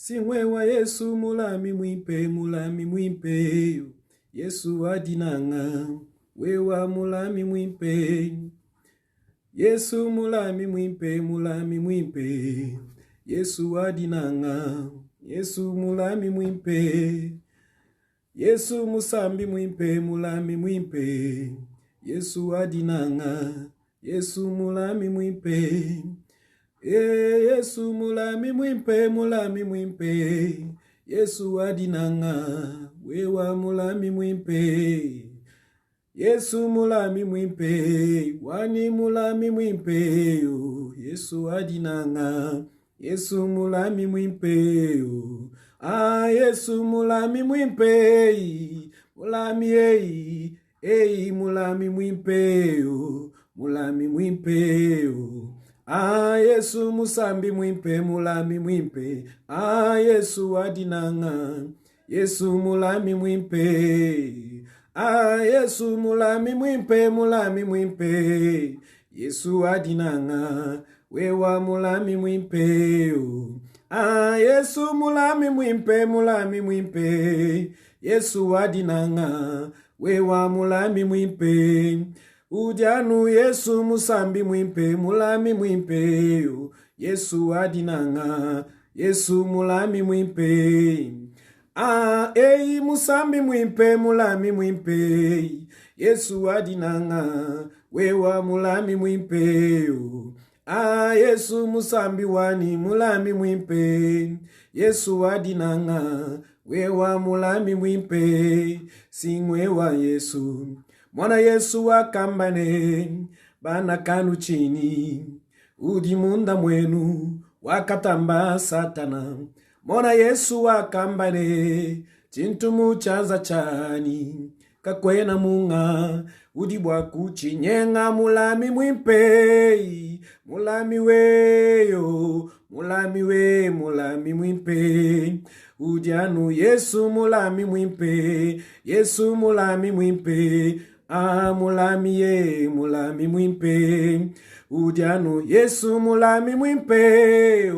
Singwe wa Yesu mulami mwimpe. Yesu adinanga, wewa mulami mwimpe. Yesu mulami mwimpe. Yesu adinanga, Yesu mulami mwimpe. Yesu musambi mulami mwimpe. Yesu adinanga, Yesu mulami mwimpe. Yesu mulami mwimpe. Yesu adinanga, wewa mulami mwimpe. Yesu mulami mwimpe, wani mulami mwimpe. Yesu adinanga, Yesu mulami mwimpe. Yesu mulami mwimpe, mulami mulami mwimpe. Mulami mwimpe. Yesu musambi mulami mwimpe. Yesu adinanga, Yesu mulami mwimpe. Yesu mulami mwimpe. Yesu adinanga, wewa mulami mwimpe. Yesu mulami mwimpe. Yesu adinanga, wewa mulami mwimpe. Udianu Yesu musambi mulami mwimpe. Yesu adinanga, Yesu mulami mwimpe. Musambi mulami mwimpe. Yesu adinanga, wewa mulami mwimpe. Yesu musambi wani mulami mwimpe. Yesu adinanga, wewa mulami mwimpe. Singwe wa Yesu, mwana Yesu wakambane, bana kanu chini. Udimunda mwenu, wakatamba Satana. Mwana Yesu wakambane, chintumu chaza chani. Kakwena munga, udibwa kuchinyenga mulami mwimpe. Mulami weyo, mulami mwimpe. Udianu Yesu mulami mwimpe. Yesu mulami mwimpe. Mulami mwimpe. Udianu Yesu mulami mwimpe.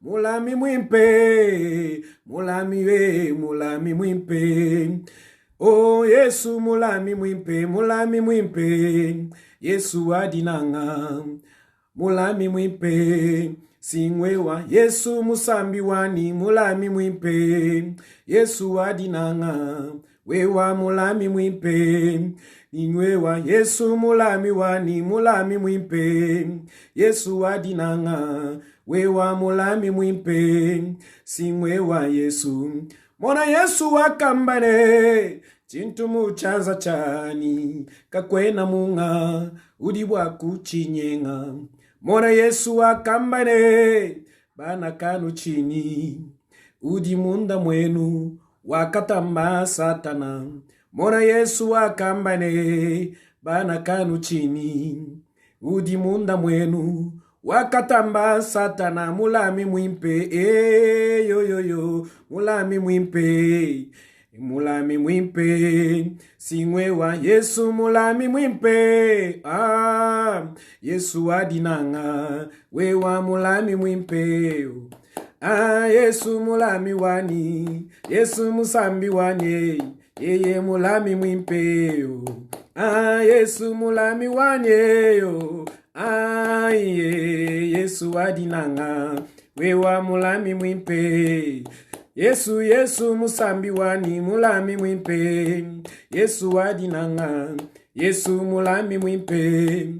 Mulami mwimpe. Mulami mwimpe. Yesu mulami mwimpe. Yesu adinanga, mulami mwimpe. Singwewa Yesu musambi wani mulami mwimpe. Yesu adinanga, wewa mulami mwimpe. Ningwewa Yesu mulami wani mulami mwimpe. Yesu adinanga, wewa mulami mwimpe. Singwewa Yesu, mwana Yesu wakambane, chintumu chaza chani. Kakwena munga, udibwa kuchinyenga. Mwana Yesu wakambane, bana kanu chini. Udimunda mwenu, wakatamba Satana. Mwana Yesu wakambane, bana kanu chini. Udimunda mwenu, wakatamba Satana. Mulami mwimpe. Mulami mwimpe. Mulami mwimpe. Singwe wa Yesu mulami mwimpe. Yesu adinanga, wewa mulami mwimpe. Yesu mulami wani. Yesu musambi wani. Yeye mulami mwimpe. Yesu mulami wani. Yesu adinanga, wewa mulami mwimpe. Yesu musambi wani mulami mwimpe. Yesu adinanga, Yesu mulami mwimpe.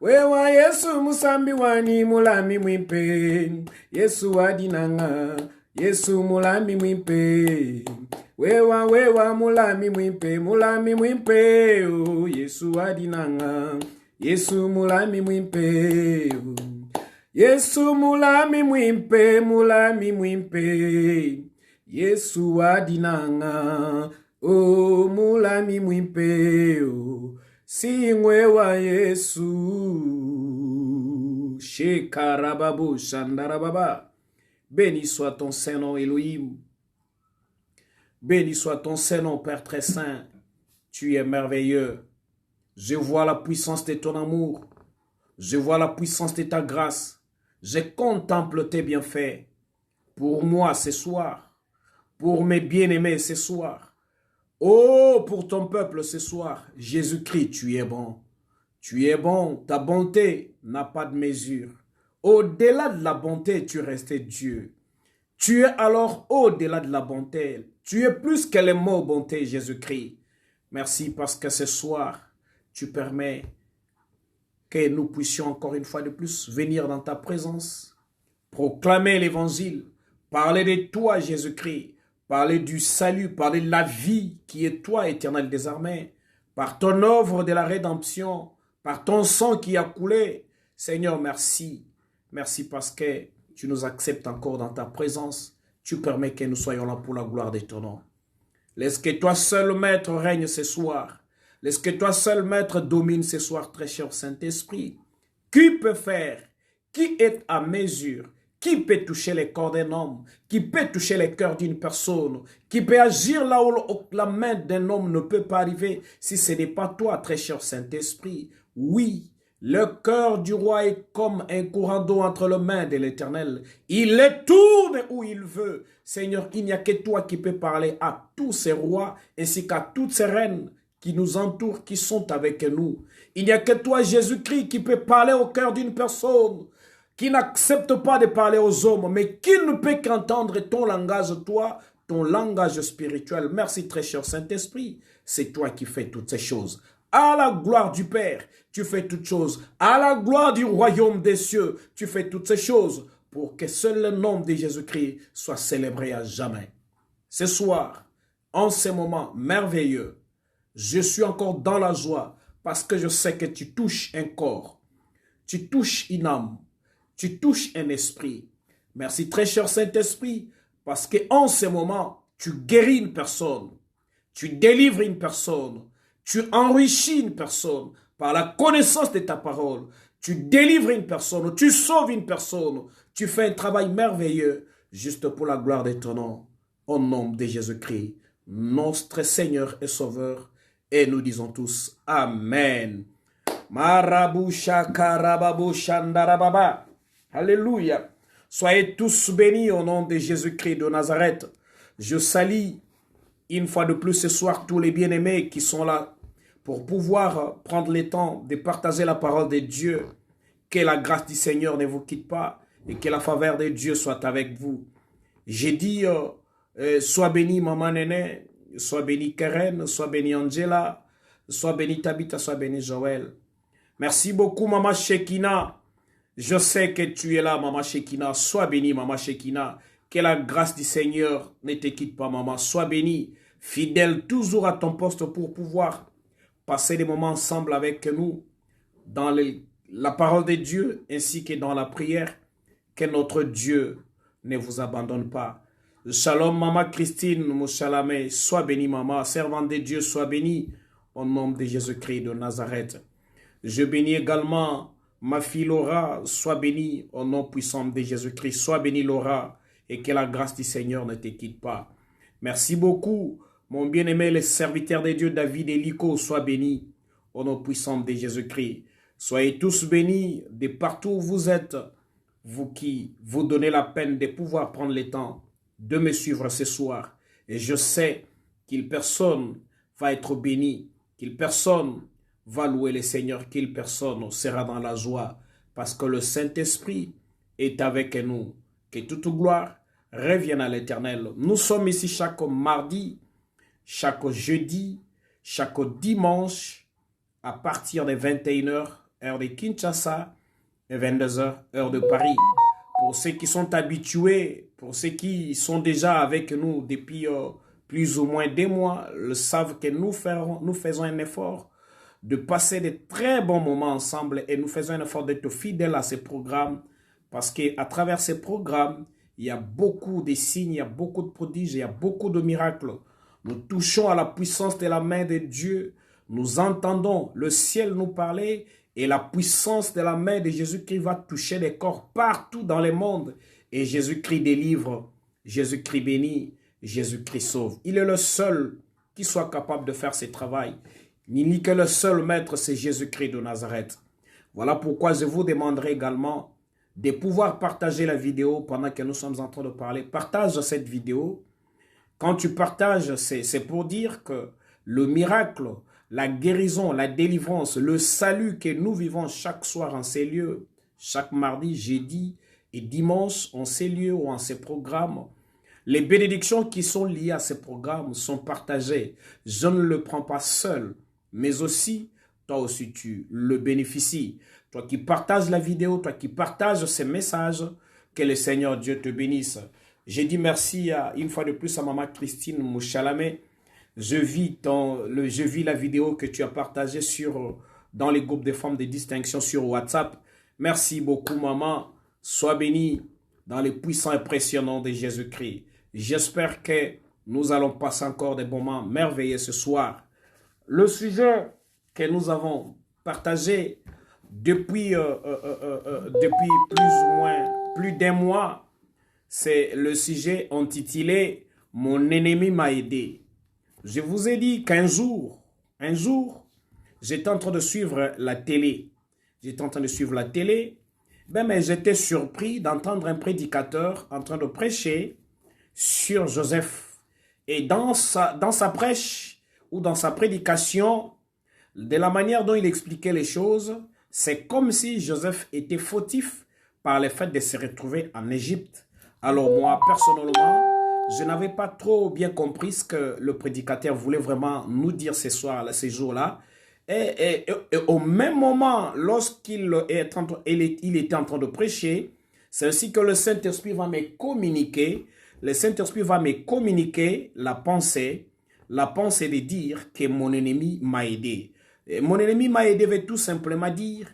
Wewa Yesu musambi wani mulami mwimpe. Yesu adinanga, Yesu mulami mwimpe. Wewa mulami mwimpe. Yesu adinanga, Yesu mulami mwimpe. Yesu mulami mwimpe. Yesu adinanga, mulami mwimpe. Singwe wa Yesu. Shekarababu shandarababa. Béni soit ton Saint-Nom, Elohim. Béni soit ton Saint-Nom, Père très saint. Tu es merveilleux. Je vois la puissance de ton amour. Je vois la puissance de ta grâce. Je contemple tes bienfaits. pour moi ce soir, pour mes bien-aimés ce soir. Oh, pour ton peuple ce soir, Jésus-Christ, tu es bon. Tu es bon, ta bonté n'a pas de mesure. Au-delà de la bonté, tu restes Dieu. Tu es alors au-delà de la bonté. Tu es plus que les mots bonté, Jésus-Christ. Merci parce que ce soir, tu permets que nous puissions encore une fois de plus venir dans ta présence, proclamer l'évangile, parler de toi, Jésus-Christ, parler du salut, parler de la vie qui est toi, éternel des armées, par ton œuvre de la rédemption, par ton sang qui a coulé. Seigneur, merci. Merci parce que tu nous acceptes encore dans ta présence. Tu permets que nous soyons là pour la gloire de ton nom. Laisse que toi seul, Maître, règne ce soir. Laisse que toi seul, Maître, domine ce soir, très cher Saint-Esprit. Qui peut faire? Qui est à mesure? Qui peut toucher les corps d'un homme? Qui peut toucher les cœurs d'une personne? Qui peut agir là où la main d'un homme ne peut pas arriver si ce n'est pas toi, très cher Saint-Esprit? Oui, le cœur du roi est comme un courant d'eau entre les mains de l'Éternel. Il les tourne où il veut. Seigneur, il n'y a que toi qui peux parler à tous ces rois ainsi qu'à toutes ces reines qui nous entourent, qui sont avec nous. Il n'y a que toi, Jésus-Christ, qui peut parler au cœur d'une personne qui n'accepte pas de parler aux hommes, mais qui ne peut qu'entendre ton langage, toi, ton langage spirituel. Merci, très cher Saint-Esprit. C'est toi qui fais toutes ces choses. À la gloire du Père, tu fais toutes choses. À la gloire du royaume des cieux, tu fais toutes ces choses pour que seul le nom de Jésus-Christ soit célébré à jamais. Ce soir, en ce moment merveilleux, je suis encore dans la joie parce que je sais que tu touches un corps, tu touches une âme, tu touches un esprit. Merci très cher Saint-Esprit parce qu'en ce moment, tu guéris une personne, tu délivres une personne, tu enrichis une personne par la connaissance de ta parole. Tu délivres une personne, tu sauves une personne. Tu fais un travail merveilleux juste pour la gloire de ton nom. Au nom de Jésus-Christ, notre Seigneur et Sauveur. Et nous disons tous Amen. Alléluia. Soyez tous bénis au nom de Jésus-Christ de Nazareth. Je salue une fois de plus ce soir tous les bien-aimés qui sont là pour pouvoir prendre le temps de partager la parole de Dieu. Que la grâce du Seigneur ne vous quitte pas et que la faveur de Dieu soit avec vous. J'ai dit, sois béni Maman Néné, sois béni Karen, sois béni Angela, sois béni Tabitha, sois béni Joël. Merci beaucoup Maman Shekina. Je sais que tu es là Maman Shekina. Sois béni Maman Shekina. Que la grâce du Seigneur ne te quitte pas Maman. Sois béni, fidèle toujours à ton poste pour pouvoir passer des moments ensemble avec nous dans la parole de Dieu ainsi que dans la prière. Que notre Dieu ne vous abandonne pas. Shalom Maman Christine Mouchalame, sois bénie Maman, servante de Dieu, sois bénie au nom de Jésus-Christ de Nazareth. Je bénis également ma fille Laura, sois bénie au nom puissant de Jésus-Christ, sois bénie Laura et que la grâce du Seigneur ne te quitte pas. Merci beaucoup. Mon bien-aimé, le serviteur de Dieu, David Elico, sois béni au nom puissant de Jésus-Christ. Soyez tous bénis de partout où vous êtes, vous qui vous donnez la peine de pouvoir prendre le temps de me suivre ce soir. Et je sais qu'il personne va être béni, qu'il personne va louer le Seigneur, qu'il personne sera dans la joie, parce que le Saint-Esprit est avec nous. Que toute gloire revienne à l'Éternel. Nous sommes ici chaque mardi, chaque jeudi, chaque dimanche, à partir de 21h, heure de Kinshasa, et 22h, heure de Paris. Pour ceux qui sont habitués, pour ceux qui sont déjà avec nous depuis plus ou moins 2 mois, le savent que nous faisons un effort de passer de très bons moments ensemble et nous faisons un effort d'être fidèles à ces programmes parce qu'à travers ces programmes, il y a beaucoup de signes, il y a beaucoup de prodiges, il y a beaucoup de miracles. Nous touchons à la puissance de la main de Dieu. Nous entendons le ciel nous parler et la puissance de la main de Jésus-Christ va toucher les corps partout dans le monde. Et Jésus-Christ délivre, Jésus-Christ bénit, Jésus-Christ sauve. Il est le seul qui soit capable de faire ce travail. Il n'y a que le seul maître, c'est Jésus-Christ de Nazareth. Voilà pourquoi je vous demanderai également de pouvoir partager la vidéo pendant que nous sommes en train de parler. Partage cette vidéo. Quand tu partages, c'est pour dire que le miracle, la guérison, la délivrance, le salut que nous vivons chaque soir en ces lieux, chaque mardi, jeudi et dimanche en ces lieux ou en ces programmes, les bénédictions qui sont liées à ces programmes sont partagées. Je ne le prends pas seul, mais aussi, toi aussi tu le bénéficies. Toi qui partages la vidéo, toi qui partages ces messages, que le Seigneur Dieu te bénisse. J'ai dit merci une fois de plus à Maman Christine Mouchalame. Je vis la vidéo que tu as partagée dans les groupes de femmes de distinction sur WhatsApp. Merci beaucoup, maman. Sois bénie dans les puissants et impressionnants de Jésus-Christ. J'espère que nous allons passer encore des moments merveilleux ce soir. Le sujet que nous avons partagé depuis plus d'un mois, c'est le sujet intitulé « Mon ennemi m'a aidé ». Je vous ai dit qu'un jour, j'étais en train de suivre la télé. Mais j'étais surpris d'entendre un prédicateur en train de prêcher sur Joseph. Et dans sa prêche ou dans sa prédication, de la manière dont il expliquait les choses, c'est comme si Joseph était fautif par le fait de se retrouver en Égypte. Alors moi, personnellement, je n'avais pas trop bien compris ce que le prédicateur voulait vraiment nous dire ces jours-là. Et au même moment, lorsqu'il était en train de prêcher, c'est ainsi que le Saint-Esprit va me communiquer. Le Saint-Esprit va me communiquer la pensée de dire que mon ennemi m'a aidé. Et mon ennemi m'a aidé veut tout simplement dire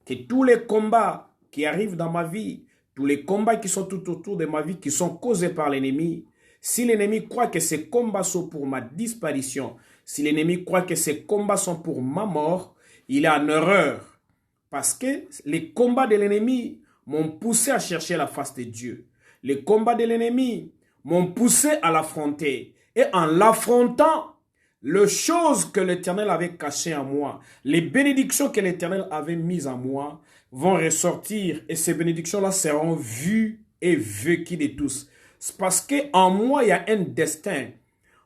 que tous les combats qui arrivent dans ma vie, tous les combats qui sont tout autour de ma vie, qui sont causés par l'ennemi, si l'ennemi croit que ces combats sont pour ma disparition, si l'ennemi croit que ces combats sont pour ma mort, il est en erreur. Parce que les combats de l'ennemi m'ont poussé à chercher la face de Dieu. Les combats de l'ennemi m'ont poussé à l'affronter. Et en l'affrontant, les choses que l'Éternel avait cachées en moi, les bénédictions que l'Éternel avait mises en moi, vont ressortir. Et ces bénédictions-là seront vues et vécues de tous. C'est parce qu'en moi, il y a un destin.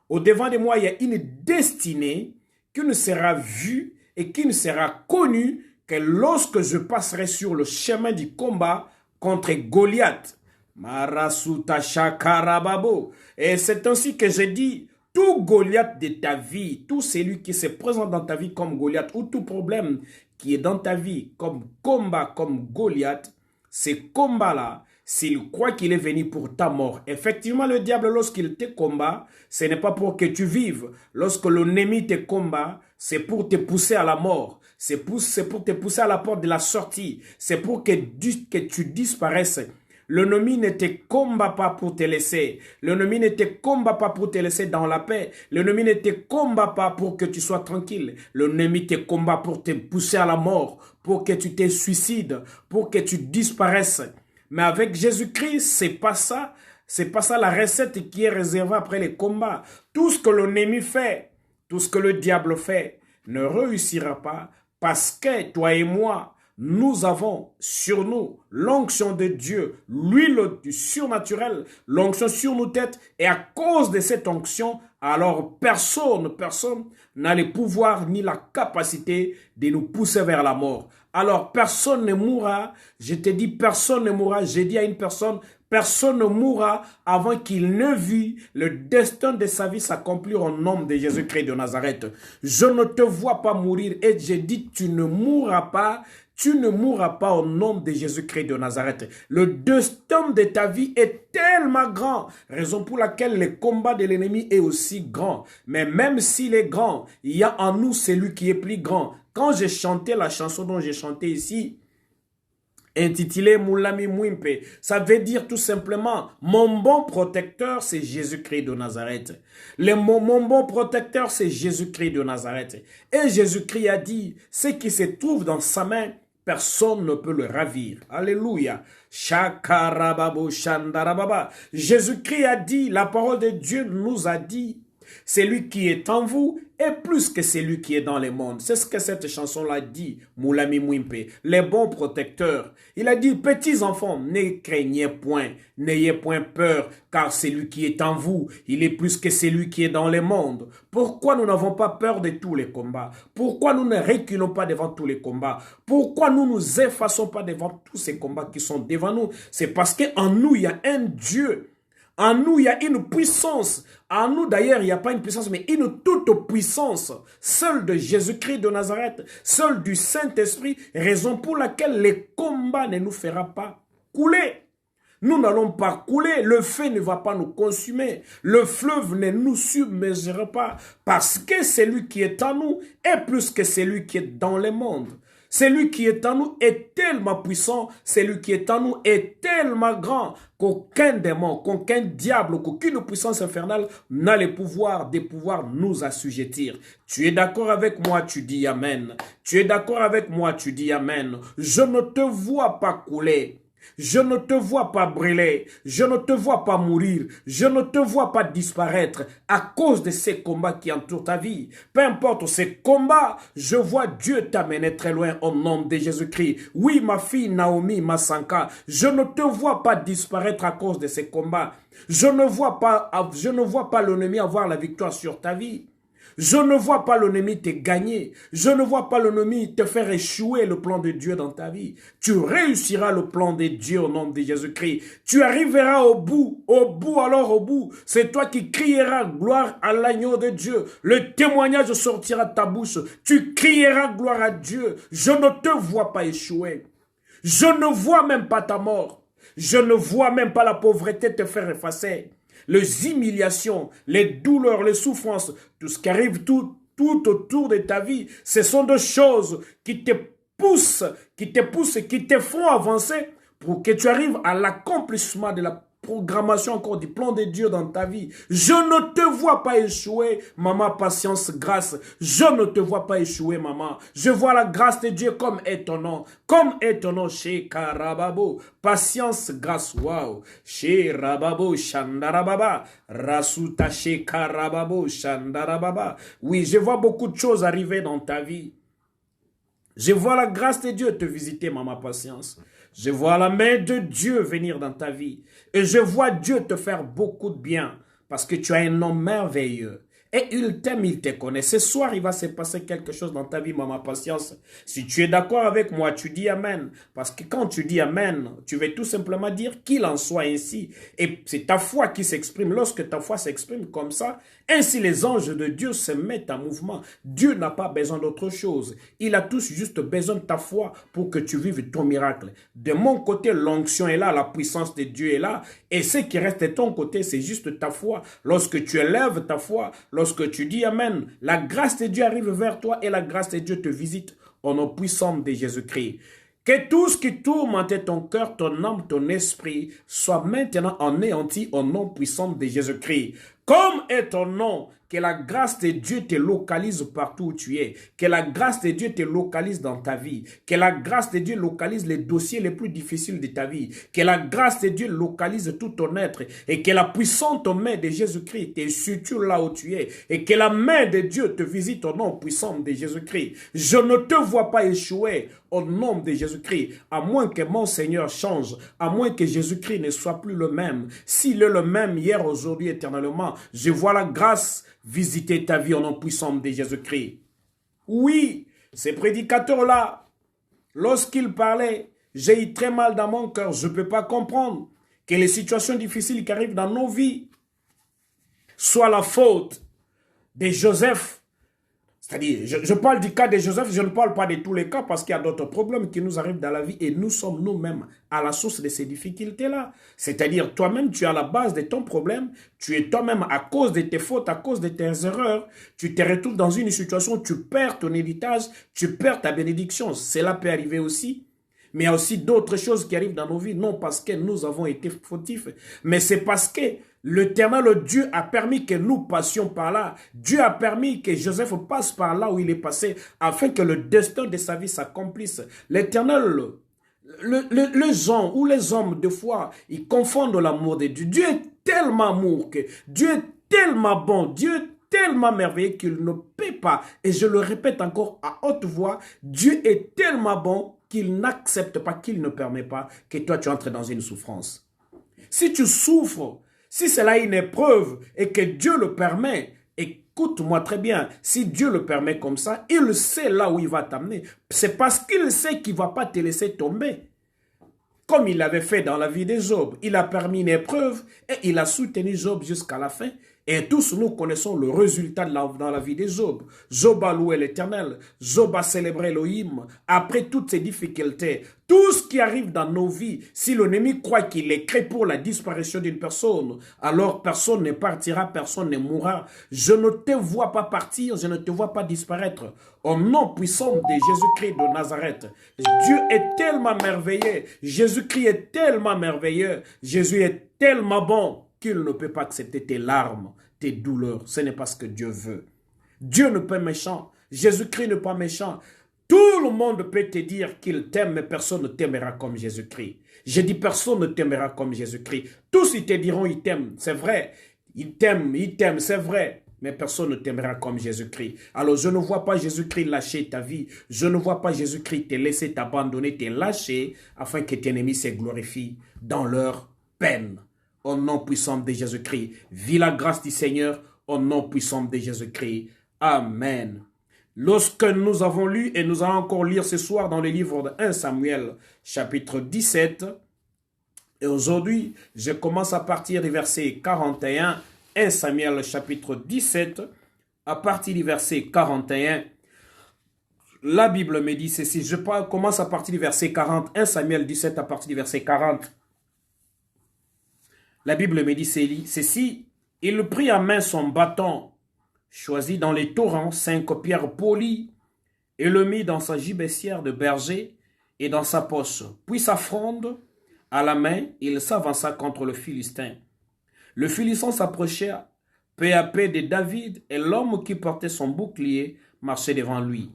Au-devant de moi, il y a une destinée qui ne sera vue et qui ne sera connue que lorsque je passerai sur le chemin du combat contre Goliath. Marasuta Shakarababo. Et c'est ainsi que j'ai dit, tout Goliath de ta vie, tout celui qui se présente dans ta vie comme Goliath, ou tout problème qui est dans ta vie comme combat, comme Goliath, ces combats-là, s'il croit qu'il est venu pour ta mort, effectivement, le diable, lorsqu'il te combat, ce n'est pas pour que tu vives. Lorsque l'ennemi te combat, c'est pour te pousser à la mort. C'est pour te pousser à la porte de la sortie. C'est pour que tu disparaisses. L'ennemi ne te combat pas pour te laisser. L'ennemi ne te combat pas pour te laisser dans la paix. L'ennemi ne te combat pas pour que tu sois tranquille. L'ennemi te combat pour te pousser à la mort, pour que tu te suicides, pour que tu disparaisses. Mais avec Jésus-Christ, c'est pas ça. C'est pas ça la recette qui est réservée après les combats. Tout ce que l'ennemi fait, tout ce que le diable fait, ne réussira pas parce que toi et moi, nous avons sur nous l'onction de Dieu, l'huile du surnaturel, l'onction sur nos têtes. Et à cause de cette onction, alors personne n'a le pouvoir ni la capacité de nous pousser vers la mort. Alors personne ne mourra. Je te dis personne ne mourra. J'ai dit à une personne, personne ne mourra avant qu'il ne vit le destin de sa vie s'accomplir au nom de Jésus-Christ de Nazareth. Je ne te vois pas mourir et j'ai dit tu ne mourras pas. Tu ne mourras pas au nom de Jésus-Christ de Nazareth. Le destin de ta vie est tellement grand, raison pour laquelle le combat de l'ennemi est aussi grand. Mais même s'il est grand, il y a en nous celui qui est plus grand. Quand j'ai chanté la chanson dont j'ai chanté ici, intitulée Moulami Mwimpe, ça veut dire tout simplement, mon bon protecteur, c'est Jésus-Christ de Nazareth. Mon bon protecteur, c'est Jésus-Christ de Nazareth. Et Jésus-Christ a dit, ce qui se trouve dans sa main, personne ne peut le ravir. Alléluia. Shakarababo Shandarababa. Jésus-Christ a dit, la parole de Dieu nous a dit Celui qui est en vous est plus que celui qui est dans le monde. C'est ce que cette chanson-là dit, Moulami Mwimpe, les bons protecteurs. Il a dit, petits enfants, ne craignez point, n'ayez point peur, car celui qui est en vous, il est plus que celui qui est dans le monde. Pourquoi nous n'avons pas peur de tous les combats? Pourquoi nous ne reculons pas devant tous les combats? Pourquoi nous ne nous effaçons pas devant tous ces combats qui sont devant nous? C'est parce qu'en nous, il y a un Dieu. En nous, il y a une puissance. En nous, d'ailleurs, il n'y a pas une puissance, mais une toute puissance. Seule de Jésus-Christ de Nazareth, seule du Saint-Esprit, raison pour laquelle le combat ne nous fera pas couler. Nous n'allons pas couler, le feu ne va pas nous consumer, le fleuve ne nous submergera pas, parce que celui qui est en nous est plus que celui qui est dans le monde. Celui qui est en nous est tellement puissant, celui qui est en nous est tellement grand qu'aucun démon, qu'aucun diable, qu'aucune puissance infernale n'a le pouvoir de pouvoir nous assujettir. Tu es d'accord avec moi, tu dis Amen. Tu es d'accord avec moi, tu dis Amen. Je ne te vois pas couler. Je ne te vois pas brûler, je ne te vois pas mourir, je ne te vois pas disparaître à cause de ces combats qui entourent ta vie. Peu importe ces combats, je vois Dieu t'amener très loin au nom de Jésus-Christ. Oui, ma fille Naomi Masanka, je ne te vois pas disparaître à cause de ces combats. Je ne vois pas l'ennemi avoir la victoire sur ta vie. Je ne vois pas l'ennemi te gagner. Je ne vois pas l'ennemi te faire échouer le plan de Dieu dans ta vie. Tu réussiras le plan de Dieu au nom de Jésus-Christ. Tu arriveras au bout. C'est toi qui crieras gloire à l'agneau de Dieu. Le témoignage sortira de ta bouche. Tu crieras gloire à Dieu. Je ne te vois pas échouer. Je ne vois même pas ta mort. Je ne vois même pas la pauvreté te faire effacer. Les humiliations, les douleurs, les souffrances, tout ce qui arrive tout autour de ta vie, ce sont des choses qui te poussent, qui te font avancer pour que tu arrives à l'accomplissement de la programmation encore du plan de Dieu dans ta vie. Je ne te vois pas échouer, maman, patience, grâce. Je ne te vois pas échouer, maman. Je vois la grâce de Dieu comme est ton nom. Comme est ton nom, chez Karababo. Patience, grâce, wow. Chez Rababo, Shandarababa. Rasuta, chez Karababo, Shandarababa. Oui, je vois beaucoup de choses arriver dans ta vie. Je vois la grâce de Dieu te visiter, maman, patience. Je vois la main de Dieu venir dans ta vie. Et je vois Dieu te faire beaucoup de bien. Parce que tu as un nom merveilleux. Et il t'aime, il te connaît. Ce soir, il va se passer quelque chose dans ta vie, maman, patience. Si tu es d'accord avec moi, tu dis Amen. Parce que quand tu dis Amen, tu veux tout simplement dire qu'il en soit ainsi. Et c'est ta foi qui s'exprime. Lorsque ta foi s'exprime comme ça, ainsi les anges de Dieu se mettent en mouvement. Dieu n'a pas besoin d'autre chose. Il a tous juste besoin de ta foi pour que tu vives ton miracle. De mon côté, l'onction est là, la puissance de Dieu est là. Et ce qui reste de ton côté, c'est juste ta foi. Lorsque tu élèves ta foi, lorsque tu dis Amen, la grâce de Dieu arrive vers toi et la grâce de Dieu te visite au nom puissant de Jésus-Christ. Que tout ce qui tourmentait ton cœur, ton âme, ton esprit soit maintenant anéanti au nom puissant de Jésus-Christ. Comme est ton nom, que la grâce de Dieu te localise partout où tu es. Que la grâce de Dieu te localise dans ta vie. Que la grâce de Dieu localise les dossiers les plus difficiles de ta vie. Que la grâce de Dieu localise tout ton être. Et que la puissante main de Jésus-Christ te suture là où tu es. Et que la main de Dieu te visite au nom puissant de Jésus-Christ. Je ne te vois pas échouer au nom de Jésus-Christ. À moins que mon Seigneur change. À moins que Jésus-Christ ne soit plus le même. S'il est le même hier, aujourd'hui, éternellement. Je vois la grâce visiter ta vie au nom puissant de Jésus-Christ. Oui, ces prédicateurs-là, lorsqu'ils parlaient, j'ai eu très mal dans mon cœur. Je ne peux pas comprendre que les situations difficiles qui arrivent dans nos vies soient la faute de Joseph. C'est-à-dire, je parle du cas de Joseph, je ne parle pas de tous les cas parce qu'il y a d'autres problèmes qui nous arrivent dans la vie et nous sommes nous-mêmes à la source de ces difficultés-là. C'est-à-dire, toi-même, tu es à la base de ton problème, tu es toi-même à cause de tes fautes, à cause de tes erreurs, tu te retrouves dans une situation où tu perds ton héritage, tu perds ta bénédiction. Cela peut arriver aussi. Mais il y a aussi d'autres choses qui arrivent dans nos vies, non parce que nous avons été fautifs, mais c'est parce que l'Éternel Dieu a permis que nous passions par là. Dieu a permis que Joseph passe par là où il est passé, afin que le destin de sa vie s'accomplisse. L'Éternel, les gens ou les hommes, de foi, ils confondent l'amour de Dieu. Dieu est tellement amour que Dieu est tellement bon, Dieu est tellement merveilleux qu'il ne peut pas, et je le répète encore à haute voix, Dieu est tellement bon qu'il n'accepte pas, qu'il ne permet pas que toi tu entres dans une souffrance. Si tu souffres, si c'est là une épreuve et que Dieu le permet, écoute-moi très bien, si Dieu le permet comme ça, il sait là où il va t'amener. C'est parce qu'il sait qu'il ne va pas te laisser tomber. Comme il l'avait fait dans la vie de Job. Il a permis une épreuve et il a soutenu Job jusqu'à la fin. Et tous nous connaissons le résultat dans la vie de Job. Job a loué l'Éternel. Job a célébré Elohim. Après toutes ces difficultés, tout ce qui arrive dans nos vies, si l'ennemi croit qu'il est créé pour la disparition d'une personne, alors personne ne partira, personne ne mourra. Je ne te vois pas partir, je ne te vois pas disparaître. Au nom puissant de Jésus-Christ de Nazareth, Dieu est tellement merveilleux. Jésus-Christ est tellement merveilleux. Jésus est tellement bon qu'il ne peut pas accepter tes larmes, tes douleurs. Ce n'est pas ce que Dieu veut. Dieu n'est pas méchant. Jésus-Christ n'est pas méchant. Tout le monde peut te dire qu'il t'aime, mais personne ne t'aimera comme Jésus-Christ. Je dis personne ne t'aimera comme Jésus-Christ. Tous ils te diront ils t'aiment, c'est vrai. Ils t'aiment, c'est vrai. Mais personne ne t'aimera comme Jésus-Christ. Alors je ne vois pas Jésus-Christ lâcher ta vie. Je ne vois pas Jésus-Christ te laisser t'abandonner, te lâcher, afin que tes ennemis se glorifient dans leur peine. Au nom puissant de Jésus-Christ. Vis la grâce du Seigneur au nom puissant de Jésus-Christ. Amen. Lorsque nous avons lu et nous allons encore lire ce soir dans le livre de 1 Samuel chapitre 17. Et aujourd'hui, je commence à partir du verset 41. 1 Samuel chapitre 17. À partir du verset 41. La Bible me dit ceci. Je commence à partir du verset 40. 1 Samuel 17 à partir du verset 40. La Bible me dit ceci, il prit en main son bâton, choisit dans les torrents 5 pierres polies, et le mit dans sa gibecière de berger et dans sa poche. Puis sa fronde à la main, il s'avança contre le Philistin. Le Philistin s'approchait peu à peu de David, et l'homme qui portait son bouclier marchait devant lui.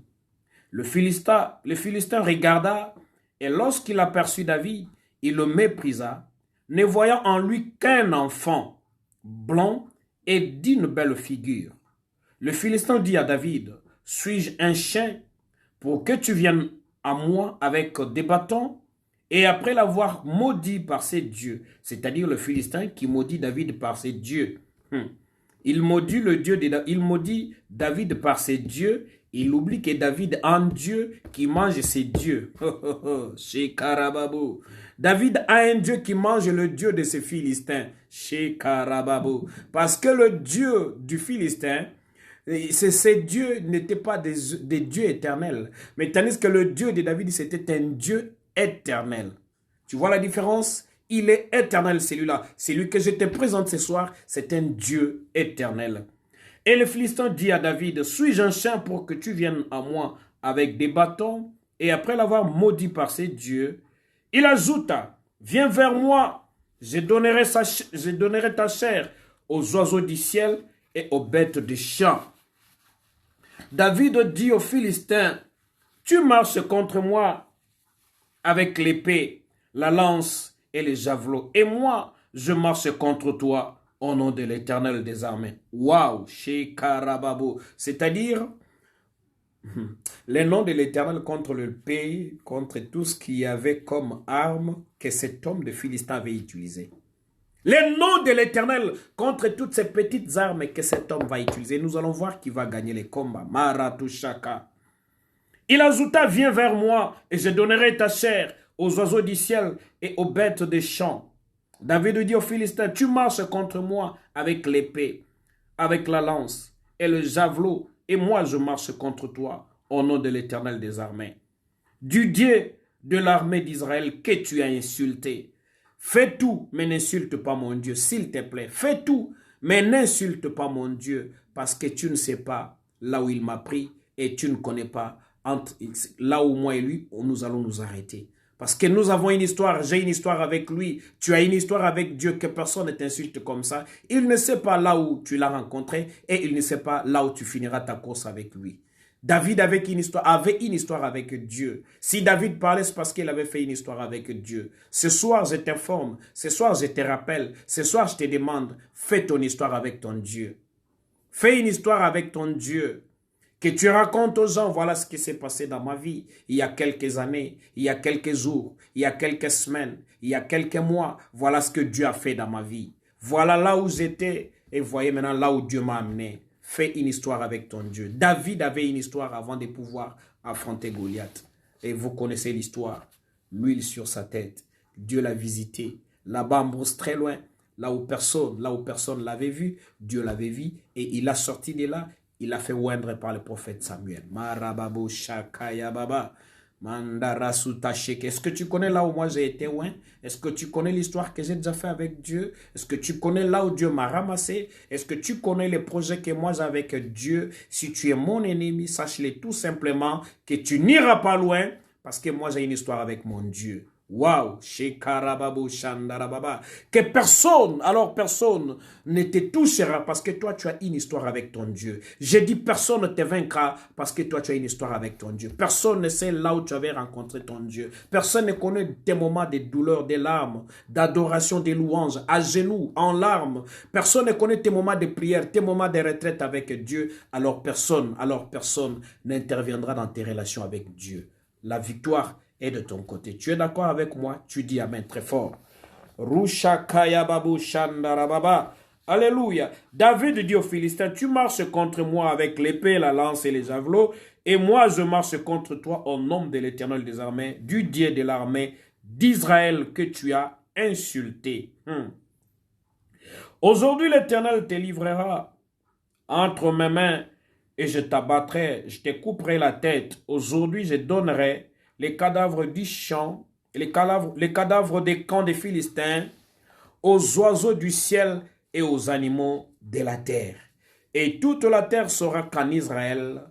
Le Philistin regarda, et lorsqu'il aperçut David, il le méprisa, ne voyant en lui qu'un enfant blanc et d'une belle figure. Le Philistin dit à David, « Suis-je un chien pour que tu viennes à moi avec des bâtons ?» Et après l'avoir maudit par ses dieux, c'est-à-dire le Philistin qui maudit David par ses dieux, il maudit David par ses dieux. Il oublie que David a un Dieu qui mange ses dieux. Chez Karababou. David a un Dieu qui mange le Dieu de ses Philistins. Chez Karababou. Parce que le Dieu du Philistin, ces dieux n'étaient pas des dieux éternels. Mais tandis que le Dieu de David, c'était un Dieu éternel. Tu vois la différence? Il est éternel celui-là. Celui que je te présente ce soir, c'est un Dieu éternel. Et le Philistin dit à David, « Suis-je un chien pour que tu viennes à moi avec des bâtons ?» Et après l'avoir maudit par ses dieux, il ajouta, « Viens vers moi, je donnerai ta chair aux oiseaux du ciel et aux bêtes des champs. » David dit aux Philistins, « Tu marches contre moi avec l'épée, la lance et les javelots, et moi, je marche contre toi. » Au nom de l'Éternel des armées. Waouh, chez Karababo. C'est-à-dire, le nom de l'Éternel contre le pays, contre tout ce qu'il y avait comme arme que cet homme de Philistin avait utilisé. Le nom de l'Éternel contre toutes ces petites armes que cet homme va utiliser. Nous allons voir qui va gagner les combats. Maratushaka. Il ajouta, viens vers moi et je donnerai ta chair aux oiseaux du ciel et aux bêtes des champs. David dit aux Philistins, tu marches contre moi avec l'épée, avec la lance et le javelot, et moi je marche contre toi au nom de l'Éternel des armées. Du Dieu de l'armée d'Israël que tu as insulté. Fais tout, mais n'insulte pas mon Dieu, s'il te plaît. Fais tout, mais n'insulte pas mon Dieu, parce que tu ne sais pas là où il m'a pris et tu ne connais pas là où moi et lui, nous allons nous arrêter. Parce que nous avons une histoire, j'ai une histoire avec lui, tu as une histoire avec Dieu, que personne ne t'insulte comme ça. Il ne sait pas là où tu l'as rencontré et il ne sait pas là où tu finiras ta course avec lui. David avait une histoire avec Dieu. Si David parlait, c'est parce qu'il avait fait une histoire avec Dieu. Ce soir, je t'informe, ce soir, je te rappelle, ce soir, je te demande, fais ton histoire avec ton Dieu. Fais une histoire avec ton Dieu. Que tu racontes aux gens, voilà ce qui s'est passé dans ma vie il y a quelques années, il y a quelques jours, il y a quelques semaines, il y a quelques mois. Voilà ce que Dieu a fait dans ma vie. Voilà là où j'étais et voyez maintenant là où Dieu m'a amené. Fais une histoire avec ton Dieu. David avait une histoire avant de pouvoir affronter Goliath. Et vous connaissez l'histoire. L'huile sur sa tête. Dieu l'a visité. Là-bas en brousse très loin, là où personne l'avait vu, Dieu l'avait vu et il a sorti de là. Il a fait oindre par le prophète Samuel. Marababo Shakaya Baba. Mandarasutashek. Est-ce que tu connais là où moi j'ai été oint? Est-ce que tu connais l'histoire que j'ai déjà fait avec Dieu? Est-ce que tu connais là où Dieu m'a ramassé? Est-ce que tu connais les projets que moi j'ai avec Dieu? Si tu es mon ennemi, sache-le tout simplement que tu n'iras pas loin parce que moi j'ai une histoire avec mon Dieu. Waouh, Shekarababo Shandarababa. Que personne, alors personne ne te touchera parce que toi tu as une histoire avec ton Dieu. J'ai dit personne ne te vaincra parce que toi tu as une histoire avec ton Dieu. Personne ne sait là où tu avais rencontré ton Dieu. Personne ne connaît tes moments de douleur, des larmes, d'adoration, des louanges, à genoux, en larmes. Personne ne connaît tes moments de prière, tes moments de retraite avec Dieu. Alors personne n'interviendra dans tes relations avec Dieu. La victoire est de ton côté. Tu es d'accord avec moi? Tu dis amen très fort. Rushakaya babu shandarababa. Alléluia. David dit aux Philistins, tu marches contre moi avec l'épée, la lance et les javelots, et moi je marche contre toi au nom de l'Éternel des armées, du Dieu de l'armée d'Israël que tu as insulté. Aujourd'hui l'Éternel te livrera entre mes mains et je t'abattrai, je te couperai la tête. Aujourd'hui je donnerai les cadavres du champ, les cadavres des camps des Philistins, aux oiseaux du ciel et aux animaux de la terre. Et toute la terre saura qu'en Israël,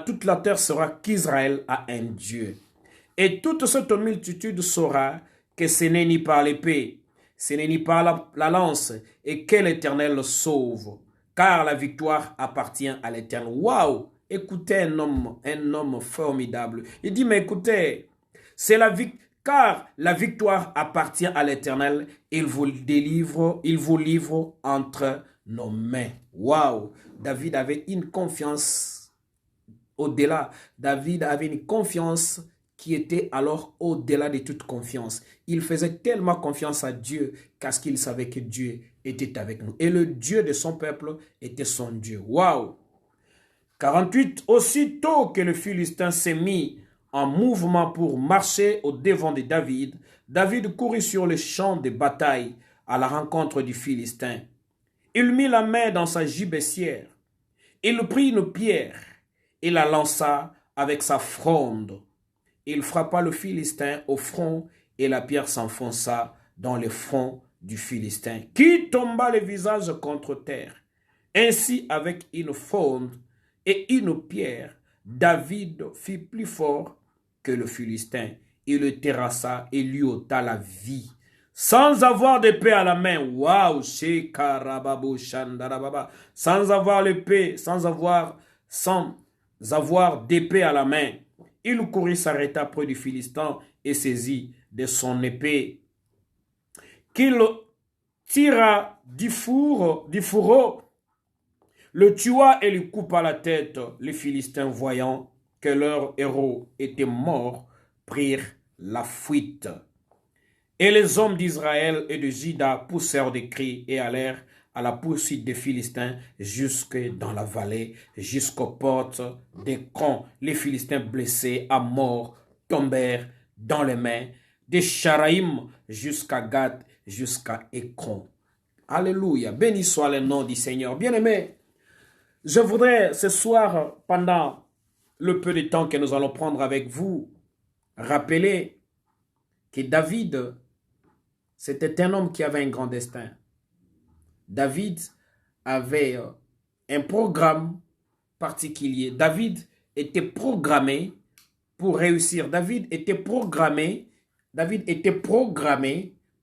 toute la terre saura qu'Israël a un Dieu. Et toute cette multitude saura que ce n'est ni par l'épée, ce n'est ni par la lance, et que l'Éternel sauve, car la victoire appartient à l'Éternel. Waouh! Écoutez un homme formidable. Il dit, mais écoutez, c'est la victoire, car la victoire appartient à l'Éternel. Il vous livre entre nos mains. Waouh! David avait une confiance au-delà. David avait une confiance qui était alors au-delà de toute confiance. Il faisait tellement confiance à Dieu parce qu'il savait que Dieu était avec nous. Et le Dieu de son peuple était son Dieu. Waouh! 48. Aussitôt que le Philistin s'est mis en mouvement pour marcher au devant de David, David courut sur le champ de bataille à la rencontre du Philistin. Il mit la main dans sa gibecière. Il prit une pierre et la lança avec sa fronde. Il frappa le Philistin au front et la pierre s'enfonça dans le front du Philistin, qui tomba le visage contre terre. Ainsi, avec une fronde et une pierre, David fit plus fort que le Philistin. Il le terrassa et lui ôta la vie, sans avoir d'épée à la main. Waouh, shekarababo shandarababa. Sans avoir l'épée, sans avoir d'épée à la main. Il courut, s'arrêta près du Philistin et saisit de son épée, qu'il tira du fourreau, le tua et lui coupa la tête. Les Philistins, voyant que leur héros était mort, prirent la fuite. Et les hommes d'Israël et de Juda poussèrent des cris et allèrent à la poursuite des Philistins jusque dans la vallée, jusqu'aux portes des camps. Les Philistins blessés à mort tombèrent dans les mains des Charaïm jusqu'à Gath, jusqu'à Écron. Alléluia, béni soit le nom du Seigneur. Bien-aimés, je voudrais ce soir, pendant le peu de temps que nous allons prendre avec vous, rappeler que David, c'était un homme qui avait un grand destin. David avait un programme particulier. David était programmé pour réussir. David était programmé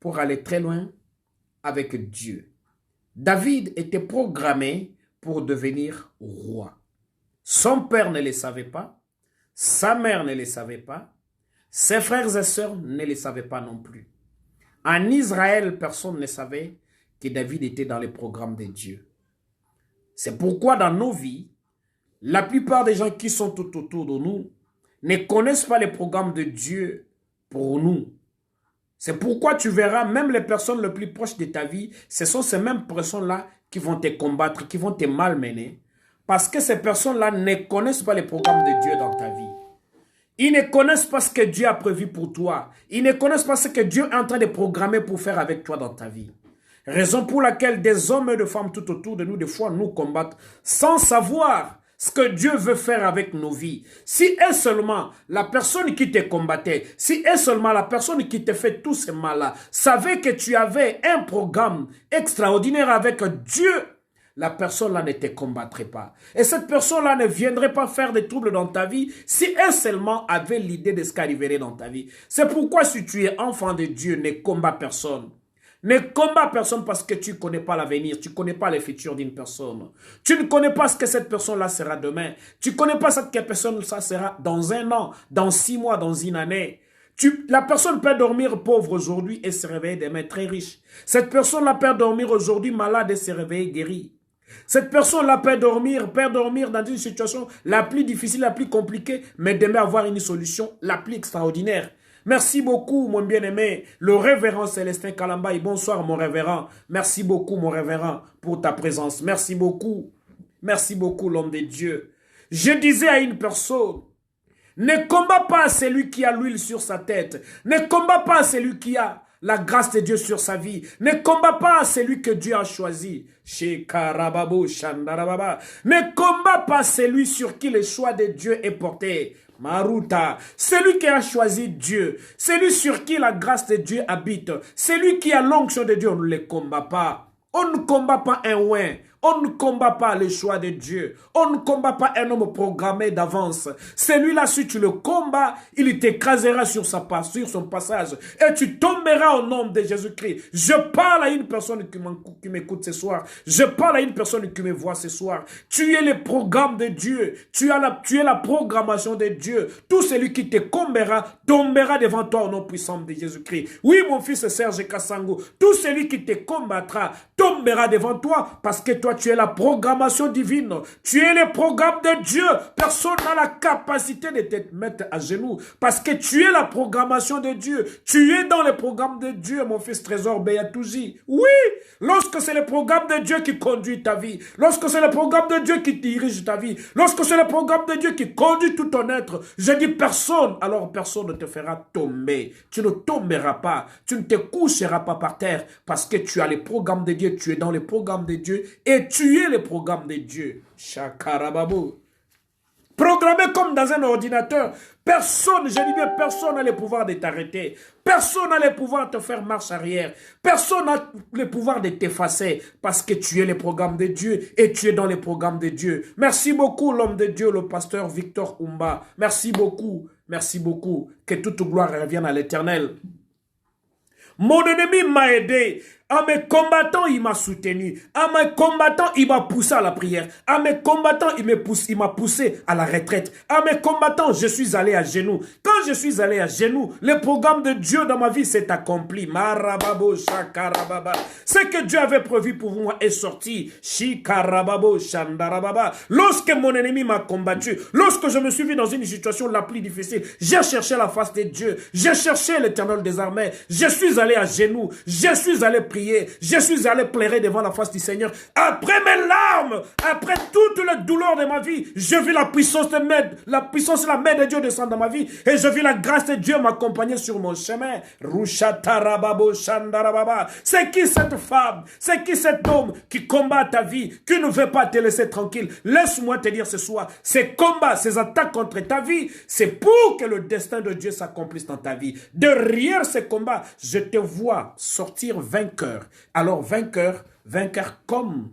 pour aller très loin avec Dieu. David était programmé pour devenir roi. Son père ne le savait pas, sa mère ne le savait pas, ses frères et sœurs ne le savaient pas non plus. En Israël, personne ne savait que David était dans le programme de Dieu. C'est pourquoi dans nos vies, la plupart des gens qui sont tout autour de nous ne connaissent pas les programmes de Dieu pour nous. C'est pourquoi tu verras même les personnes les plus proches de ta vie, ce sont ces mêmes personnes-là qui vont te combattre, qui vont te malmener. Parce que ces personnes-là ne connaissent pas les programmes de Dieu dans ta vie. Ils ne connaissent pas ce que Dieu a prévu pour toi. Ils ne connaissent pas ce que Dieu est en train de programmer pour faire avec toi dans ta vie. Raison pour laquelle des hommes et des femmes tout autour de nous, des fois, nous combattent sans savoir ce que Dieu veut faire avec nos vies. Si est seulement la personne qui te combattait, si est seulement la personne qui te fait tout ce mal-là, savait que tu avais un programme extraordinaire avec Dieu, la personne-là ne te combattrait pas. Et cette personne-là ne viendrait pas faire des troubles dans ta vie si elle seulement avait l'idée de ce qui arriverait dans ta vie. C'est pourquoi si tu es enfant de Dieu, ne combat personne. Ne combat personne parce que tu ne connais pas l'avenir, tu ne connais pas le futur d'une personne. Tu ne connais pas ce que cette personne-là sera demain. Tu ne connais pas ce que cette personne-là sera dans 1 an, dans 6 mois, dans 1 année. La personne peut dormir pauvre aujourd'hui et se réveiller demain très riche. Cette personne-là peut dormir aujourd'hui malade et se réveiller guéri. Cette personne-là peut dormir dans une situation la plus difficile, la plus compliquée, mais demain avoir une solution la plus extraordinaire. Merci beaucoup, mon bien-aimé, le révérend Célestin Kalambaye. Bonsoir, mon révérend. Merci beaucoup, mon révérend, pour ta présence. Merci beaucoup, l'homme de Dieu. Je disais à une personne, ne combat pas celui qui a l'huile sur sa tête. Ne combat pas celui qui a la grâce de Dieu sur sa vie. Ne combat pas celui que Dieu a choisi. Chez Karababo, Shandarababa. Ne combat pas celui sur qui le choix de Dieu est porté. Maruta, celui qui a choisi Dieu, celui sur qui la grâce de Dieu habite, celui qui a l'onction de Dieu, on ne le combat pas. On ne combat pas un ouin. On ne combat pas le choix de Dieu. On ne combat pas un homme programmé d'avance. Celui-là, si tu le combats, il t'écrasera sur son passage. Et tu tomberas au nom de Jésus-Christ. Je parle à une personne qui m'écoute ce soir. Je parle à une personne qui me voit ce soir. Tu es le programme de Dieu. Tu es la programmation de Dieu. Tout celui qui te combattra tombera devant toi au nom puissant de Jésus-Christ. Oui, mon fils Serge Kassango. Tout celui qui te combattra tombera devant toi parce que toi, tu es la programmation divine. Tu es le programme de Dieu. Personne n'a la capacité de te mettre à genoux parce que tu es la programmation de Dieu. Tu es dans le programme de Dieu, mon fils Trésor Béatouzi. Oui, lorsque c'est le programme de Dieu qui conduit ta vie, lorsque c'est le programme de Dieu qui dirige ta vie, lorsque c'est le programme de Dieu qui conduit tout ton être, je dis personne, alors personne ne te fera tomber. Tu ne tomberas pas. Tu ne te coucheras pas par terre parce que tu as le programme de Dieu. Tu es dans le programme de Dieu et tu es le programme de Dieu. Chakarababo. Programmé comme dans un ordinateur. Personne, je dis bien, personne n'a le pouvoir de t'arrêter. Personne n'a le pouvoir de te faire marche arrière. Personne n'a le pouvoir de t'effacer parce que tu es le programme de Dieu et tu es dans le programme de Dieu. Merci beaucoup, l'homme de Dieu, le pasteur Victor Oumba. Merci beaucoup. Merci beaucoup. Que toute gloire revienne à l'Éternel. Mon ennemi m'a aidé. En me combattant, il m'a soutenu. En me combattant, il m'a poussé à la prière. En me combattant, il m'a poussé à la retraite. En me combattant, je suis allé à genoux. Quand je suis allé à genoux, le programme de Dieu dans ma vie s'est accompli. Marababo, shakarababa. Ce que Dieu avait prévu pour moi est sorti. Shikarababo, shandarababa. Lorsque mon ennemi m'a combattu, lorsque je me suis vu dans une situation la plus difficile, j'ai cherché la face de Dieu. J'ai cherché l'Éternel des armées. Je suis allé à genoux. Je suis allé prier. Je suis allé pleurer devant la face du Seigneur. Après mes larmes, après toutes les douleurs de ma vie, je vis la puissance de la puissance et la main de Dieu descendre dans ma vie. Et je vis la grâce de Dieu m'accompagner sur mon chemin. C'est qui cette femme? C'est qui cet homme qui combat ta vie, qui ne veut pas te laisser tranquille? Laisse-moi te dire ce soir, ces combats, ces attaques contre ta vie, c'est pour que le destin de Dieu s'accomplisse dans ta vie. Derrière ces combats, je te vois sortir vainqueur. Alors vainqueur comme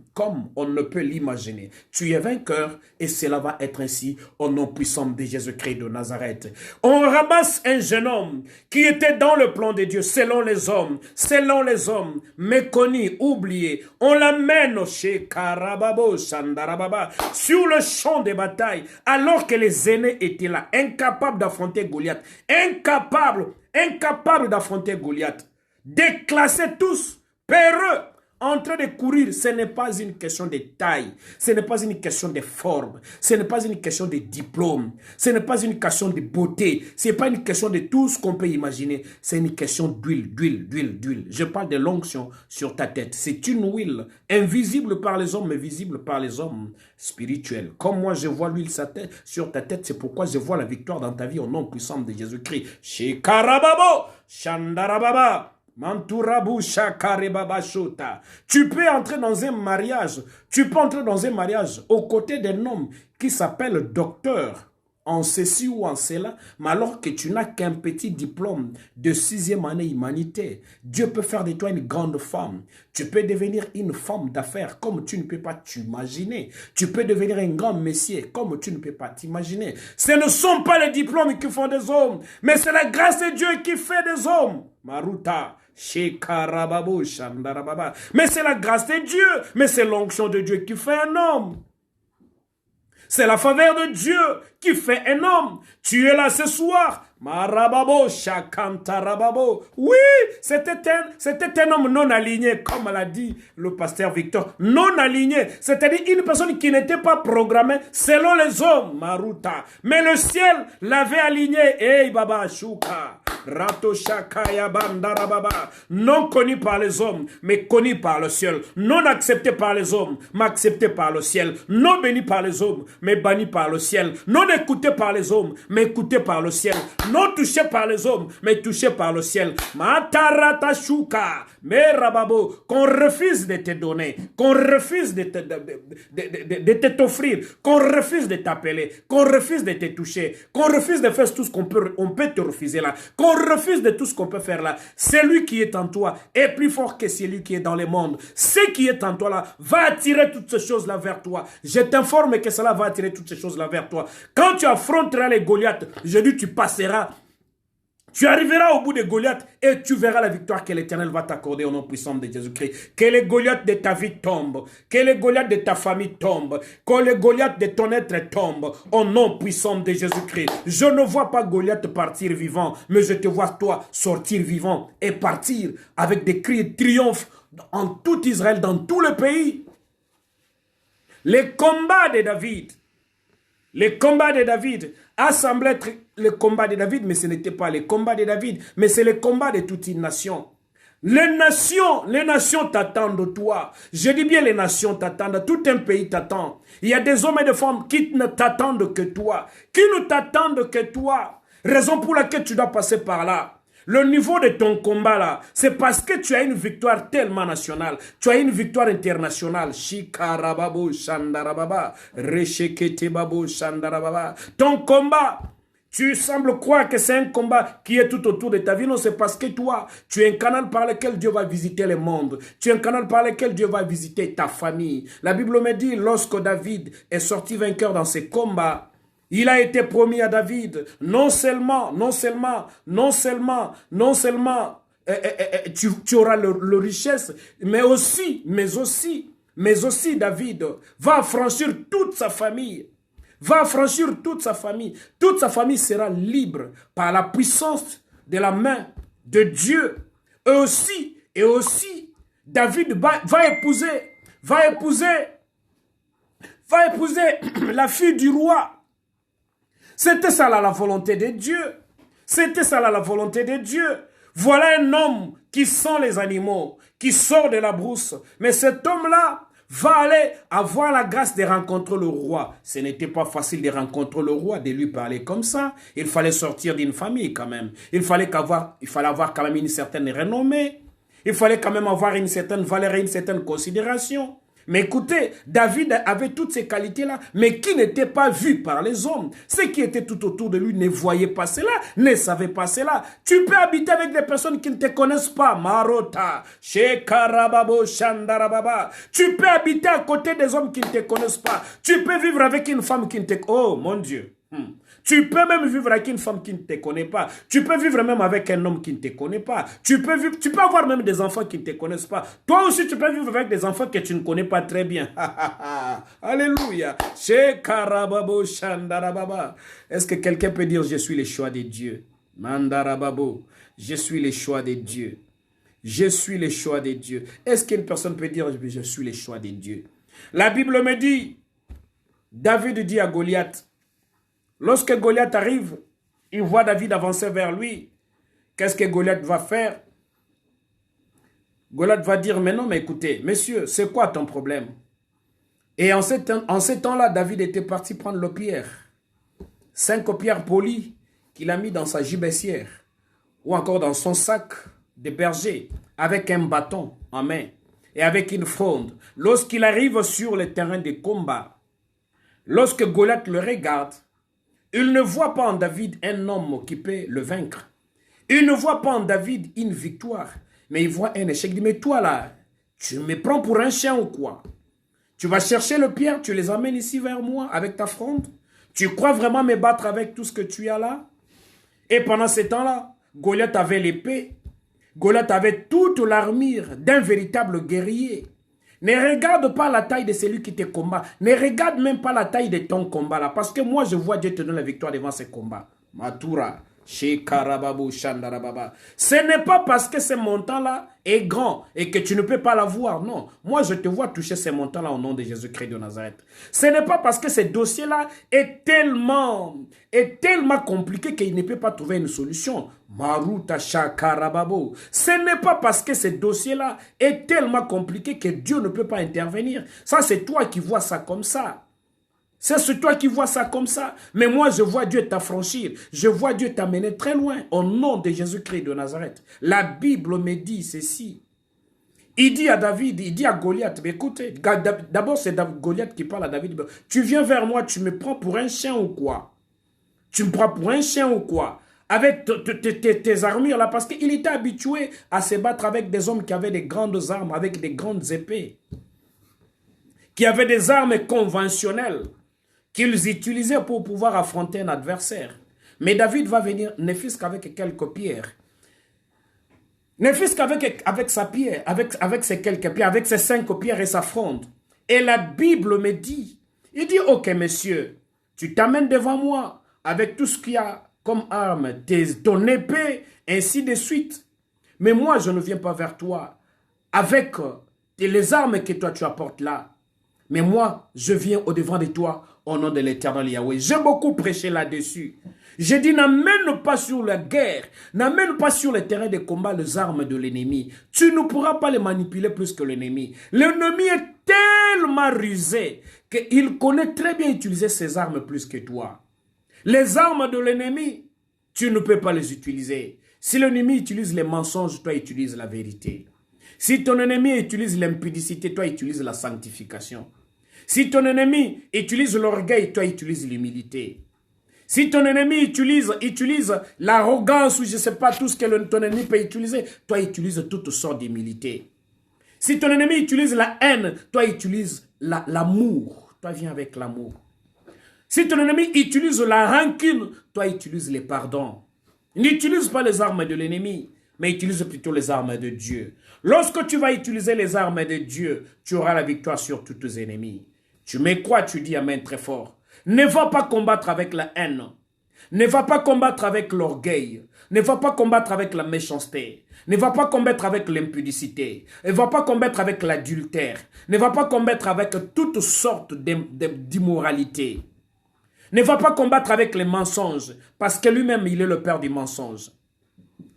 on ne peut l'imaginer. Tu es vainqueur et cela va être ainsi au nom puissant de Jésus-Christ de Nazareth. On ramasse un jeune homme qui était dans le plan de Dieu selon les hommes, méconnu, oublié. On l'amène chez Karababo, Shandarababa, sur le champ de bataille alors que les aînés étaient là, incapables d'affronter Goliath, incapables d'affronter Goliath, déclassés tous, peureux, en train de courir, ce n'est pas une question de taille, ce n'est pas une question de forme, ce n'est pas une question de diplôme, ce n'est pas une question de beauté, ce n'est pas une question de tout ce qu'on peut imaginer, c'est une question d'huile, d'huile. Je parle de l'onction sur ta tête. C'est une huile invisible par les hommes, mais visible par les hommes spirituels. Comme moi, je vois l'huile sur ta tête, c'est pourquoi je vois la victoire dans ta vie au nom puissant de Jésus-Christ. Shekarababo, Shandarababa. Manturabu Shakarebaba Shota. Tu peux entrer dans un mariage. Tu peux entrer dans un mariage aux côtés d'un homme qui s'appelle docteur en ceci ou en cela, mais alors que tu n'as qu'un petit diplôme de 6e année humanité. Dieu peut faire de toi une grande femme. Tu peux devenir une femme d'affaires comme tu ne peux pas t'imaginer. Tu peux devenir un grand messier comme tu ne peux pas t'imaginer. Ce ne sont pas les diplômes qui font des hommes, mais c'est la grâce de Dieu qui fait des hommes. Maruta. Mais c'est la grâce de Dieu, mais c'est l'onction de Dieu qui fait un homme. C'est la faveur de Dieu qui fait un homme. Tu es là ce soir. Marababo, Shakantarababo. Oui, c'était un homme non aligné, comme l'a dit le pasteur Victor. Non aligné, c'est-à-dire une personne qui n'était pas programmée selon les hommes. Maruta. Mais le ciel l'avait aligné. Hey, Baba Shuka. Rato Shakaya Bandarababa. Non connu par les hommes, mais connu par le ciel. Non accepté par les hommes, mais accepté par le ciel. Non béni par les hommes, mais banni par le ciel. Non écouté par les hommes, mais écouté par le ciel. Non touché par les hommes, mais touché par le ciel. Matarata Shuka. Mais Rababo, qu'on refuse de te donner, qu'on refuse de t'offrir, qu'on refuse de t'appeler, qu'on refuse de te toucher, qu'on refuse de faire tout ce qu'on peut te refuser là, qu'on refuse de tout ce qu'on peut faire là. Celui qui est en toi est plus fort que celui qui est dans le monde. Ce qui est en toi là va attirer toutes ces choses là vers toi. Je t'informe que cela va attirer toutes ces choses là vers toi. Quand tu affronteras les Goliaths, je dis tu passeras. Tu arriveras au bout de Goliath et tu verras la victoire que l'Éternel va t'accorder au nom puissant de Jésus-Christ. Que les Goliaths de ta vie tombent. Que les Goliaths de ta famille tombent. Que les Goliaths de ton être tombent au nom puissant de Jésus-Christ. Je ne vois pas Goliath partir vivant, mais je te vois toi sortir vivant et partir avec des cris de triomphe en tout Israël, dans tout le pays. Les combats de David. Les combats de David a semblé être le combat de David, mais ce n'était pas le combat de David, mais c'est le combat de toute une nation. Les nations t'attendent de toi. Je dis bien les nations t'attendent, tout un pays t'attend. Il y a des hommes et des femmes qui ne t'attendent que toi, qui ne t'attendent que toi. Raison pour laquelle tu dois passer par là. Le niveau de ton combat là, c'est parce que tu as une victoire tellement nationale, tu as une victoire internationale. Shikarababo Shandarababa, Resheketebabo Shandarababa. Ton combat, tu sembles croire que c'est un combat qui est tout autour de ta vie. Non, c'est parce que toi, tu es un canal par lequel Dieu va visiter le monde. Tu es un canal par lequel Dieu va visiter ta famille. La Bible me dit, lorsque David est sorti vainqueur dans ses combats, il a été promis à David, non seulement, tu auras le richesse, mais aussi, David va affranchir toute sa famille. Va affranchir toute sa famille. Toute sa famille sera libre par la puissance de la main de Dieu. Et aussi, David va épouser la fille du roi. C'était ça là, la volonté de Dieu. C'était ça là, la volonté de Dieu. Voilà un homme qui sent les animaux, qui sort de la brousse. Mais cet homme-là va aller avoir la grâce de rencontrer le roi. Ce n'était pas facile de rencontrer le roi, de lui parler comme ça. Il fallait sortir d'une famille quand même. Il fallait avoir quand même une certaine renommée. Il fallait quand même avoir une certaine valeur et une certaine considération. Mais écoutez, David avait toutes ces qualités-là, mais qui n'étaient pas vues par les hommes. Ceux qui étaient tout autour de lui ne voyaient pas cela, ne savaient pas cela. Tu peux habiter avec des personnes qui ne te connaissent pas. Marota, Shekarababo, Shandarababa. Tu peux habiter à côté des hommes qui ne te connaissent pas. Tu peux vivre avec une femme qui ne te... Oh, mon Dieu. Tu peux même vivre avec une femme qui ne te connaît pas. Tu peux vivre même avec un homme qui ne te connaît pas. Tu peux avoir même des enfants qui ne te connaissent pas. Toi aussi, tu peux vivre avec des enfants que tu ne connais pas très bien. Alléluia. Shekarababo Shandarababa. Est-ce que quelqu'un peut dire, je suis le choix de Dieu? Mandarababo. Je suis le choix de Dieu. Je suis le choix de Dieu. Est-ce qu'une personne peut dire, je suis le choix de Dieu? La Bible me dit, David dit à Goliath, lorsque Goliath arrive, il voit David avancer vers lui. Qu'est-ce que Goliath va faire? Goliath va dire, mais non, mais écoutez, monsieur, c'est quoi ton problème? Et en ce temps-là, David était parti prendre le pierre. 5 pierres polies qu'il a mis dans sa gibecière ou encore dans son sac de berger avec un bâton en main et avec une fronde. Lorsqu'il arrive sur le terrain de combat, lorsque Goliath le regarde, il ne voit pas en David un homme qui peut le vaincre. Il ne voit pas en David une victoire, mais il voit un échec. Il dit, mais toi là, tu me prends pour un chien ou quoi? Tu vas chercher le pierre, tu les amènes ici vers moi avec ta fronde? Tu crois vraiment me battre avec tout ce que tu as là? Et pendant ce temps-là, Goliath avait l'épée. Goliath avait toute l'armure d'un véritable guerrier. Ne regarde pas la taille de celui qui te combat. Ne regarde même pas la taille de ton combat là. Parce que moi, je vois Dieu te donner la victoire devant ce combat. Matura. Ce n'est pas parce que ce montant-là est grand et que tu ne peux pas l'avoir. Non. Moi, je te vois toucher ce montant-là au nom de Jésus-Christ de Nazareth. Ce n'est pas parce que ce dossier-là est tellement compliqué qu'il ne peut pas trouver une solution. Maruta shakarababo. Ce n'est pas parce que ce dossier-là est tellement compliqué que Dieu ne peut pas intervenir. Ça, c'est toi qui vois ça comme ça. C'est toi qui vois ça comme ça. Mais moi, je vois Dieu t'affranchir. Je vois Dieu t'amener très loin. Au nom de Jésus-Christ de Nazareth. La Bible me dit ceci. Il dit à David, il dit à Goliath, mais écoutez, d'abord c'est Goliath qui parle à David. Tu viens vers moi, tu me prends pour un chien ou quoi? Tu me prends pour un chien ou quoi? Avec tes armures là, parce qu'il était habitué à se battre avec des hommes qui avaient des grandes armes, avec des grandes épées. Qui avaient des armes conventionnelles qu'ils utilisaient pour pouvoir affronter un adversaire. Mais David va venir, ne fût-ce qu'avec quelques pierres. Ne fût-ce qu'avec sa pierre, avec ses quelques pierres, avec ses 5 pierres et sa fronde. Et la Bible me dit, il dit, ok monsieur, tu t'amènes devant moi avec tout ce qu'il y a comme arme, ton épée, ainsi de suite. Mais moi, je ne viens pas vers toi avec les armes que toi tu apportes là. Mais moi, je viens au-devant de toi au nom de l'Éternel Yahweh. J'ai beaucoup prêché là-dessus. J'ai dit, n'amène pas sur la guerre, n'amène pas sur le terrain de combat les armes de l'ennemi. Tu ne pourras pas les manipuler plus que l'ennemi. L'ennemi est tellement rusé qu'il connaît très bien utiliser ses armes plus que toi. Les armes de l'ennemi, tu ne peux pas les utiliser. Si l'ennemi utilise les mensonges, toi utilise la vérité. Si ton ennemi utilise l'impudicité, toi utilise la sanctification. Si ton ennemi utilise l'orgueil, toi utilise l'humilité. Si ton ennemi utilise l'arrogance ou je ne sais pas tout ce que ton ennemi peut utiliser, toi utilise toutes sortes d'humilité. Si ton ennemi utilise la haine, toi utilise l'amour. Toi viens avec l'amour. Si ton ennemi utilise la rancune, toi utilise les pardons. N'utilise pas les armes de l'ennemi, mais utilise plutôt les armes de Dieu. Lorsque tu vas utiliser les armes de Dieu, tu auras la victoire sur tous tes ennemis. Tu mets quoi? Tu dis amen très fort. Ne va pas combattre avec la haine. Ne va pas combattre avec l'orgueil. Ne va pas combattre avec la méchanceté. Ne va pas combattre avec l'impudicité. Ne va pas combattre avec l'adultère. Ne va pas combattre avec toutes sortes d'immoralité. Ne va pas combattre avec les mensonges. Parce que lui-même, il est le père du mensonge.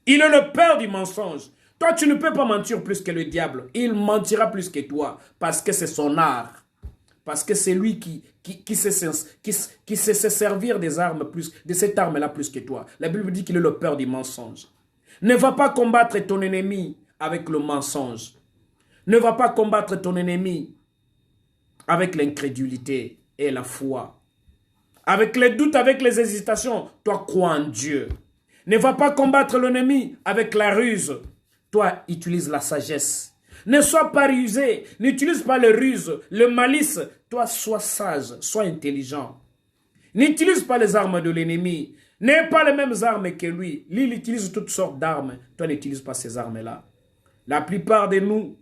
Il est le père du mensonge. Toi, tu ne peux pas mentir plus que le diable. Il mentira plus que toi. Parce que c'est son art. Parce que c'est lui qui sait se servir des armes plus, de cette arme-là plus que toi. La Bible dit qu'il est le père du mensonge. Ne va pas combattre ton ennemi avec le mensonge. Ne va pas combattre ton ennemi avec l'incrédulité et la foi. Avec les doutes, avec les hésitations, toi crois en Dieu. Ne va pas combattre l'ennemi avec la ruse. Toi, utilise la sagesse. Ne sois pas rusé, n'utilise pas le ruse, le malice. Toi, sois sage, sois intelligent. N'utilise pas les armes de l'ennemi. N'aie pas les mêmes armes que lui. Lui, il utilise toutes sortes d'armes. Toi, n'utilise pas ces armes-là. La plupart de nous,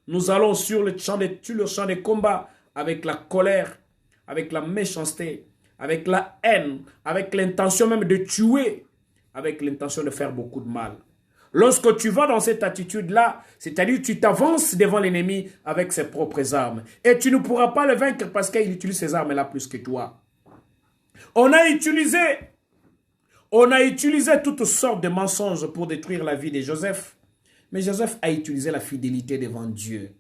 nous allons sur le champ de combat avec la colère, avec la méchanceté, avec la haine, avec l'intention même de tuer, avec l'intention de faire beaucoup de mal. Lorsque tu vas dans cette attitude-là, c'est-à-dire tu t'avances devant l'ennemi avec ses propres armes. Et tu ne pourras pas le vaincre parce qu'il utilise ces armes-là plus que toi. On a utilisé toutes sortes de mensonges pour détruire la vie de Joseph. Mais Joseph a utilisé la fidélité devant Dieu.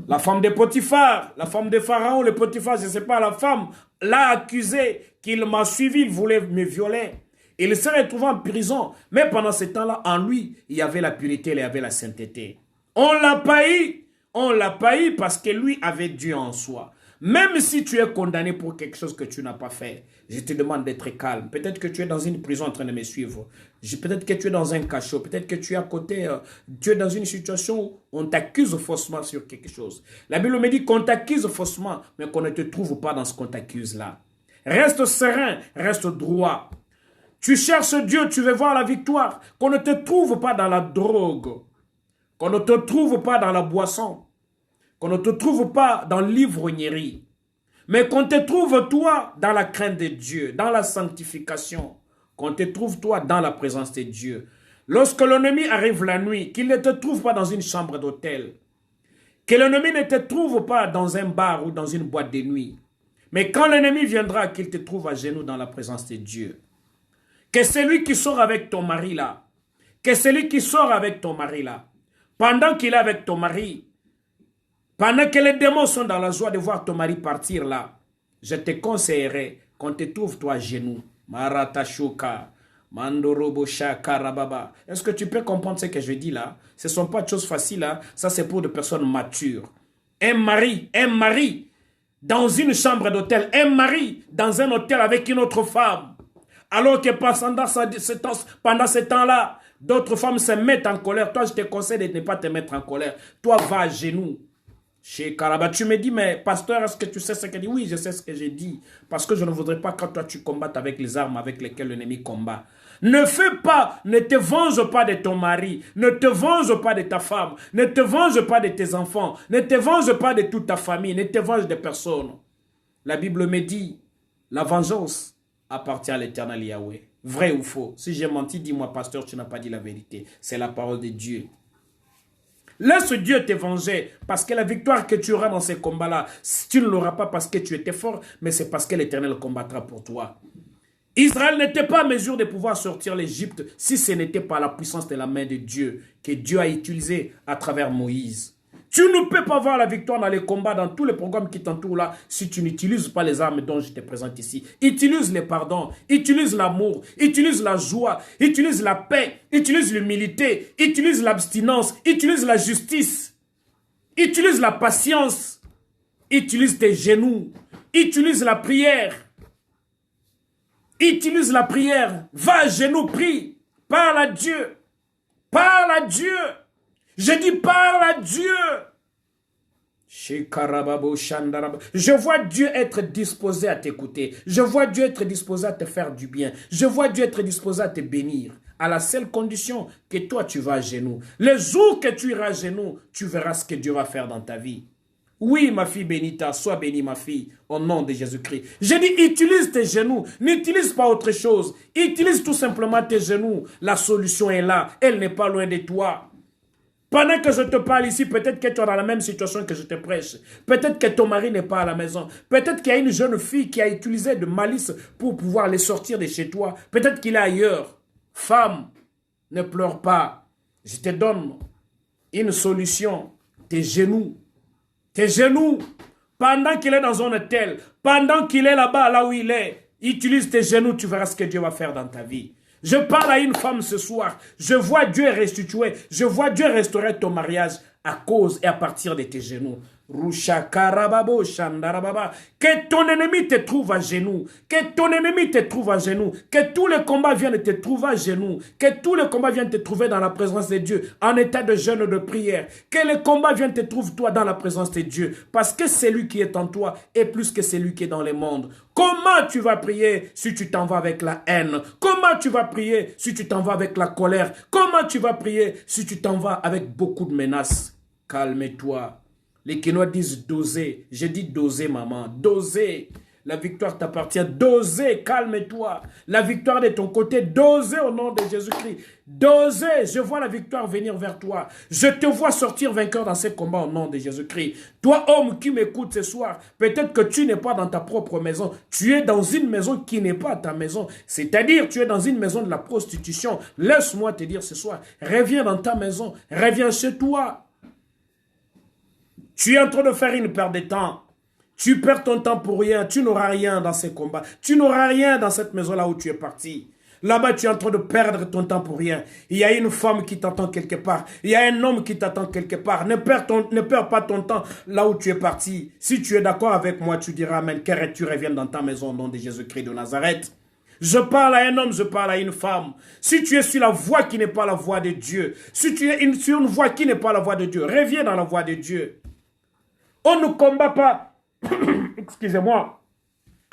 La femme de Potiphar, la femme de Pharaon, le Potiphar, je ne sais pas, la femme l'a accusé qu'il m'a suivi, il voulait me violer. Il s'est retrouvé en prison. Mais pendant ce temps-là, en lui, il y avait la pureté, il y avait la sainteté. On l'a paï parce que lui avait Dieu en soi. Même si tu es condamné pour quelque chose que tu n'as pas fait, je te demande d'être calme. Peut-être que tu es dans une prison en train de me suivre. Peut-être que tu es dans un cachot. Peut-être que tu es à côté. Tu es dans une situation où on t'accuse faussement sur quelque chose. La Bible me dit qu'on t'accuse faussement, mais qu'on ne te trouve pas dans ce qu'on t'accuse là. Reste serein, reste droit. Tu cherches Dieu, tu veux voir la victoire. Qu'on ne te trouve pas dans la drogue. Qu'on ne te trouve pas dans la boisson. Qu'on ne te trouve pas dans l'ivrognerie. Mais qu'on te trouve toi dans la crainte de Dieu, dans la sanctification. Qu'on te trouve toi dans la présence de Dieu. Lorsque l'ennemi arrive la nuit, qu'il ne te trouve pas dans une chambre d'hôtel. Que l'ennemi ne te trouve pas dans un bar ou dans une boîte de nuit. Mais quand l'ennemi viendra, qu'il te trouve à genoux dans la présence de Dieu. Que celui qui sort avec ton mari là, que celui qui sort avec ton mari là, pendant qu'il est avec ton mari, pendant que les démons sont dans la joie de voir ton mari partir là, je te conseillerais qu'on te trouve toi à genoux. Maratashuka, Mandorobo Shakarababa. Est-ce que tu peux comprendre ce que je dis là? Ce ne sont pas de choses faciles là, ça c'est pour des personnes matures. Un mari, dans une chambre d'hôtel, un mari dans un hôtel avec une autre femme. Alors que pendant ce temps-là, d'autres femmes se mettent en colère. Toi, je te conseille de ne pas te mettre en colère. Toi, va à genoux. Chez Karaba, tu me dis, mais pasteur, est-ce que tu sais ce que je dis? Oui, je sais ce que j'ai dit. Parce que je ne voudrais pas que toi, tu combattes avec les armes avec lesquelles l'ennemi combat. Ne te venge pas de ton mari. Ne te venge pas de ta femme. Ne te venge pas de tes enfants. Ne te venge pas de toute ta famille. Ne te venge de personne. La Bible me dit, la vengeance appartient à l'Éternel Yahweh. Vrai ou faux? Si j'ai menti, dis-moi, pasteur, tu n'as pas dit la vérité. C'est la parole de Dieu. Laisse Dieu te venger, parce que la victoire que tu auras dans ces combats-là, tu ne l'auras pas parce que tu étais fort, mais c'est parce que l'Éternel combattra pour toi. Israël n'était pas en mesure de pouvoir sortir l'Égypte si ce n'était pas la puissance de la main de Dieu que Dieu a utilisée à travers Moïse. Tu ne peux pas voir la victoire dans les combats, dans tous les programmes qui t'entourent là, si tu n'utilises pas les armes dont je te présente ici. Utilise les pardons, utilise l'amour, utilise la joie, utilise la paix, utilise l'humilité, utilise l'abstinence, utilise la justice, utilise la patience, utilise tes genoux, utilise la prière. Utilise la prière, va à genoux, prie, parle à Dieu, parle à Dieu. Je dis parle à Dieu. Je vois Dieu être disposé à t'écouter. Je vois Dieu être disposé à te faire du bien. Je vois Dieu être disposé à te bénir. À la seule condition que toi tu vas à genoux. Les jours que tu iras à genoux, tu verras ce que Dieu va faire dans ta vie. Oui, ma fille Benita, sois bénie ma fille, au nom de Jésus-Christ. Je dis, utilise tes genoux, n'utilise pas autre chose. Utilise tout simplement tes genoux. La solution est là, elle n'est pas loin de toi. Pendant que je te parle ici, peut-être que tu es dans la même situation que je te prêche. Peut-être que ton mari n'est pas à la maison. Peut-être qu'il y a une jeune fille qui a utilisé de malice pour pouvoir les sortir de chez toi. Peut-être qu'il est ailleurs. Femme, ne pleure pas. Je te donne une solution. Tes genoux. Tes genoux. Pendant qu'il est dans un hôtel, pendant qu'il est là-bas, là où il est, utilise tes genoux, tu verras ce que Dieu va faire dans ta vie. Je parle à une femme ce soir. Je vois Dieu restituer. Je vois Dieu restaurer ton mariage à cause et à partir de tes genoux. Que ton ennemi te trouve à genoux. Que ton ennemi te trouve à genoux. Que tous les combats viennent te trouver à genoux. Que tous les combats viennent te trouver dans la présence de Dieu. En état de jeûne de prière. Que les combats viennent te trouver toi dans la présence de Dieu. Parce que celui qui est en toi est plus que celui qui est dans le monde. Comment tu vas prier si tu t'en vas avec la haine? Comment tu vas prier si tu t'en vas avec la colère? Comment tu vas prier si tu t'en vas avec beaucoup de menaces? Calme-toi. Les Quinois disent doser. Je dis doser, maman. Doser. La victoire t'appartient. D'oser, calme-toi. La victoire de ton côté, d'oser au nom de Jésus-Christ. D'oser, je vois la victoire venir vers toi. Je te vois sortir vainqueur dans ces combats au nom de Jésus-Christ. Toi, homme qui m'écoute ce soir, peut-être que tu n'es pas dans ta propre maison. Tu es dans une maison qui n'est pas ta maison. C'est-à-dire, tu es dans une maison de la prostitution. Laisse-moi te dire ce soir, reviens dans ta maison, reviens chez toi. Tu es en train de faire une perte de temps. Tu perds ton temps pour rien. Tu n'auras rien dans ces combats. Tu n'auras rien dans cette maison-là où tu es parti. Là-bas, tu es en train de perdre ton temps pour rien. Il y a une femme qui t'attend quelque part. Il y a un homme qui t'attend quelque part. Ne perds pas ton temps là où tu es parti. Si tu es d'accord avec moi, tu diras Amen. Que tu reviennes dans ta maison au nom de Jésus-Christ de Nazareth. Je parle à un homme, je parle à une femme. Si tu es sur la voie qui n'est pas la voie de Dieu, si tu es sur une voie qui n'est pas la voie de Dieu, reviens dans la voie de Dieu. On ne combat pas, excusez-moi,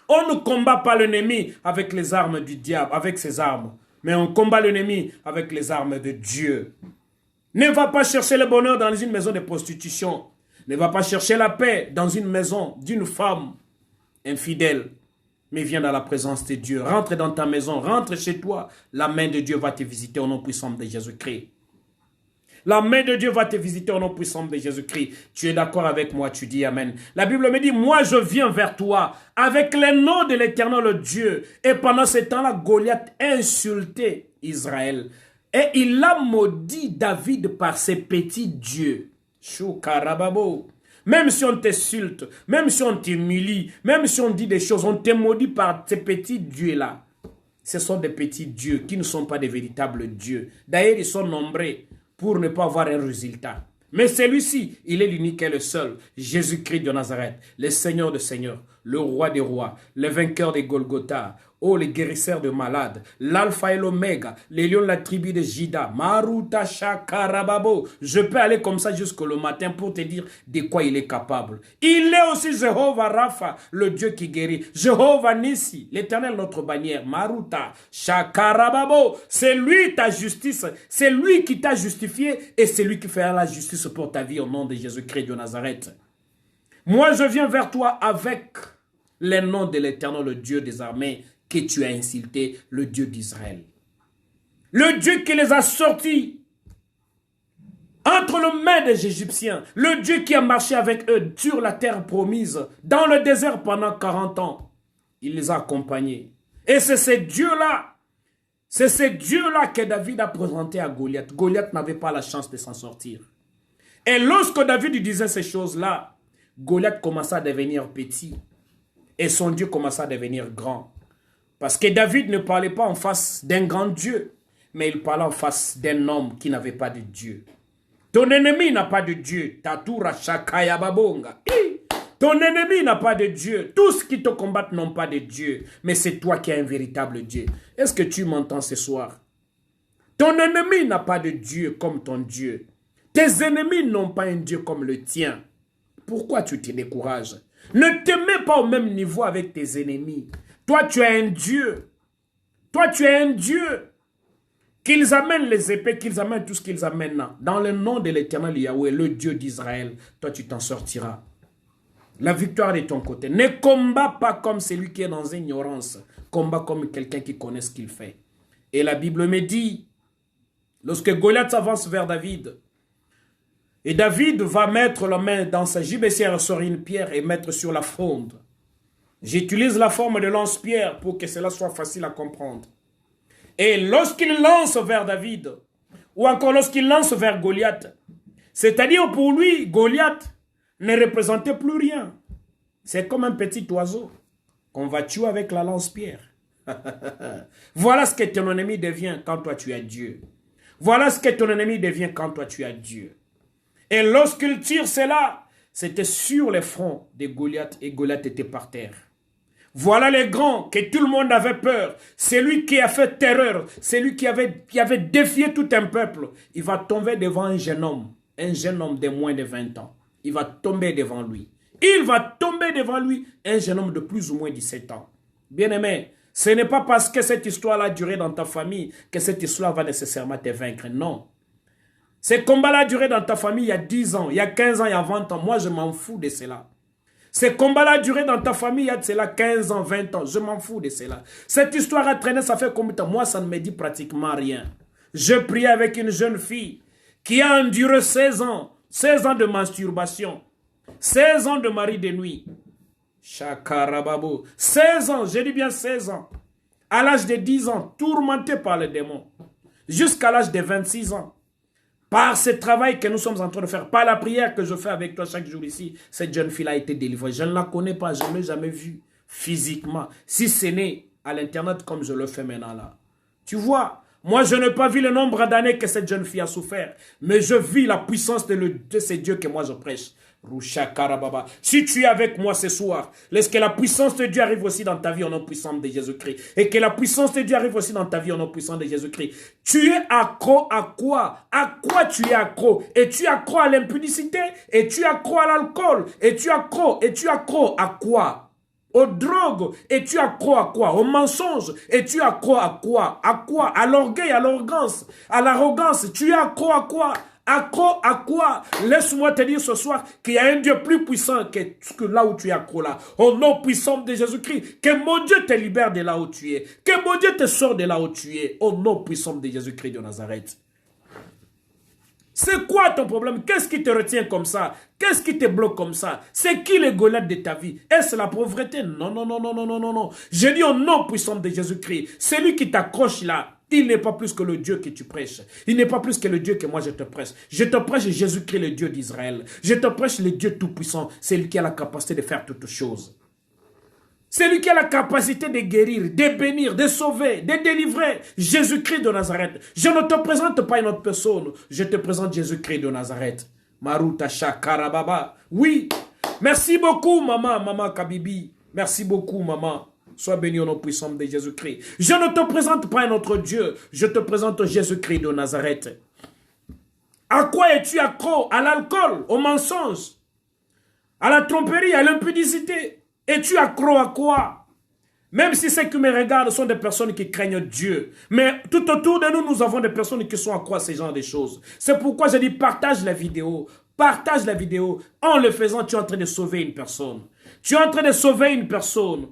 on ne combat pas l'ennemi avec les armes du diable, avec ses armes. Mais on combat l'ennemi avec les armes de Dieu. Ne va pas chercher le bonheur dans une maison de prostitution. Ne va pas chercher la paix dans une maison d'une femme infidèle. Mais viens dans la présence de Dieu. Rentre dans ta maison, rentre chez toi. La main de Dieu va te visiter au nom puissant de Jésus-Christ. La main de Dieu va te visiter au nom puissant de Jésus-Christ. Tu es d'accord avec moi, tu dis Amen. La Bible me dit, moi je viens vers toi avec les noms de l'Éternel Dieu. Et pendant ce temps-là, Goliath insultait Israël. Et il a maudit David par ses petits dieux. Choukarababo. Même si on t'insulte, même si on t'humilie, même si on dit des choses, on te maudit par ces petits dieux-là. Ce sont des petits dieux qui ne sont pas des véritables dieux. D'ailleurs, ils sont nombreux pour ne pas avoir un résultat. Mais celui-ci, il est l'unique et le seul. Jésus-Christ de Nazareth, le Seigneur des Seigneurs, le Roi des Rois, le vainqueur des Golgotha, oh, les guérisseurs de malades, l'alpha et l'oméga, les lions de la tribu de Juda, Maruta Shakarababo. Je peux aller comme ça jusqu'au matin pour te dire de quoi il est capable. Il est aussi Jéhovah Rapha, le Dieu qui guérit. Jéhovah Nissi, l'Éternel notre bannière. Maruta Shakarababo. C'est lui ta justice. C'est lui qui t'a justifié et c'est lui qui fera la justice pour ta vie au nom de Jésus-Christ de Nazareth. Moi, je viens vers toi avec les noms de l'Éternel, le Dieu des armées, que tu as insulté, le Dieu d'Israël. Le Dieu qui les a sortis entre les mains des Égyptiens. Le Dieu qui a marché avec eux sur la terre promise, dans le désert pendant 40 ans. Il les a accompagnés. Et c'est ce Dieu-là, que David a présenté à Goliath. Goliath n'avait pas la chance de s'en sortir. Et lorsque David disait ces choses-là, Goliath commença à devenir petit. Et son Dieu commença à devenir grand. Parce que David ne parlait pas en face d'un grand Dieu, mais il parlait en face d'un homme qui n'avait pas de Dieu. Ton ennemi n'a pas de Dieu. Tatura Shakaya Babonga. Ton ennemi n'a pas de Dieu. Tous qui te combattent n'ont pas de Dieu. Mais c'est toi qui as un véritable Dieu. Est-ce que tu m'entends ce soir? Ton ennemi n'a pas de Dieu comme ton Dieu. Tes ennemis n'ont pas un Dieu comme le tien. Pourquoi tu te décourages? Ne te mets pas au même niveau avec tes ennemis. Toi, tu es un Dieu. Toi, tu es un Dieu. Qu'ils amènent les épées, qu'ils amènent tout ce qu'ils amènent. Dans le nom de l'Éternel Yahweh, le Dieu d'Israël, toi, tu t'en sortiras. La victoire est de ton côté. Ne combat pas comme celui qui est dans l'ignorance. Combat comme quelqu'un qui connaît ce qu'il fait. Et la Bible me dit, lorsque Goliath s'avance vers David, et David va mettre la main dans sa gibecière sur une pierre et mettre sur la fronde. J'utilise la forme de lance-pierre pour que cela soit facile à comprendre. Et lorsqu'il lance vers David, ou encore lorsqu'il lance vers Goliath, c'est-à-dire pour lui, Goliath ne représentait plus rien. C'est comme un petit oiseau qu'on va tuer avec la lance-pierre. Voilà ce que ton ennemi devient quand toi tu as Dieu. Voilà ce que ton ennemi devient quand toi tu as Dieu. Et lorsqu'il tire cela, c'était sur les fronts de Goliath et Goliath était par terre. Voilà les grands que tout le monde avait peur. C'est lui qui a fait terreur. C'est lui qui avait défié tout un peuple. Il va tomber devant un jeune homme de moins de 20 ans. Il va tomber devant lui. Il va tomber devant lui un jeune homme de plus ou moins 17 ans. Bien-aimé, ce n'est pas parce que cette histoire a duré dans ta famille que cette histoire va nécessairement te vaincre. Non. Ce combat-là a duré dans ta famille il y a 10 ans, il y a 15 ans, il y a 20 ans. Moi, je m'en fous de cela. Ces combats-là duraient dans ta famille, il y a de cela 15 ans, 20 ans. Je m'en fous de cela. Cette histoire a traîné, ça fait combien de temps? Moi, ça ne me dit pratiquement rien. Je priais avec une jeune fille qui a enduré 16 ans. 16 ans de masturbation. 16 ans de mari de nuit. Chakarababo. 16 ans, j'ai dit bien 16 ans. À l'âge de 10 ans, tourmenté par les démons. Jusqu'à l'âge de 26 ans. Par ce travail que nous sommes en train de faire, par la prière que je fais avec toi chaque jour ici, cette jeune fille a été délivrée. Je ne la connais pas, je ne l'ai jamais vue physiquement. Si ce n'est à l'internet comme je le fais maintenant là. Tu vois, moi je n'ai pas vu le nombre d'années que cette jeune fille a souffert, mais je vis la puissance de ce Dieu que moi je prêche. Si tu es avec moi ce soir, laisse que la puissance de Dieu arrive aussi dans ta vie au nom puissant de Jésus-Christ. Et que la puissance de Dieu arrive aussi dans ta vie au nom puissant de Jésus-Christ. Tu es accro à quoi? À quoi tu es accro? Et tu es accro à l'impudicité? Et tu es accro à l'alcool? Et tu es accro à quoi? Aux drogues? Et tu es accro à quoi? Aux mensonges? Et tu es accro à quoi? À quoi? À l'orgueil, à l'arrogance? À l'arrogance? Tu es accro à quoi? Accro à quoi? Laisse-moi te dire ce soir qu'il y a un Dieu plus puissant que là où tu es accro là. Au nom puissant de Jésus-Christ, que mon Dieu te libère de là où tu es. Que mon Dieu te sort de là où tu es. Au nom puissant de Jésus-Christ de Nazareth. C'est quoi ton problème? Qu'est-ce qui te retient comme ça? Qu'est-ce qui te bloque comme ça? C'est qui les Goliaths de ta vie? Est-ce la pauvreté? Non, non, non, non, non, non, non, non. Je dis au nom puissant de Jésus-Christ, celui qui t'accroche là, il n'est pas plus que le Dieu que tu prêches. Il n'est pas plus que le Dieu que moi je te prêche. Je te prêche Jésus-Christ, le Dieu d'Israël. Je te prêche le Dieu tout-puissant. C'est lui qui a la capacité de faire toutes choses. C'est lui qui a la capacité de guérir, de bénir, de sauver, de délivrer. Jésus-Christ de Nazareth. Je ne te présente pas une autre personne. Je te présente Jésus-Christ de Nazareth. Maruta Shakarababa. Oui. Merci beaucoup, maman Kabibi. Merci beaucoup, maman. Sois béni au nom puissant de Jésus-Christ. Je ne te présente pas un autre Dieu. Je te présente Jésus-Christ de Nazareth. À quoi es-tu accro? À l'alcool, au mensonge, à la tromperie, à l'impudicité. Es-tu accro à quoi? Même si ceux qui me regardent sont des personnes qui craignent Dieu. Mais tout autour de nous, nous avons des personnes qui sont accro à ces genres de choses. C'est pourquoi je dis partage la vidéo. Partage la vidéo. En le faisant, tu es en train de sauver une personne. Tu es en train de sauver une personne.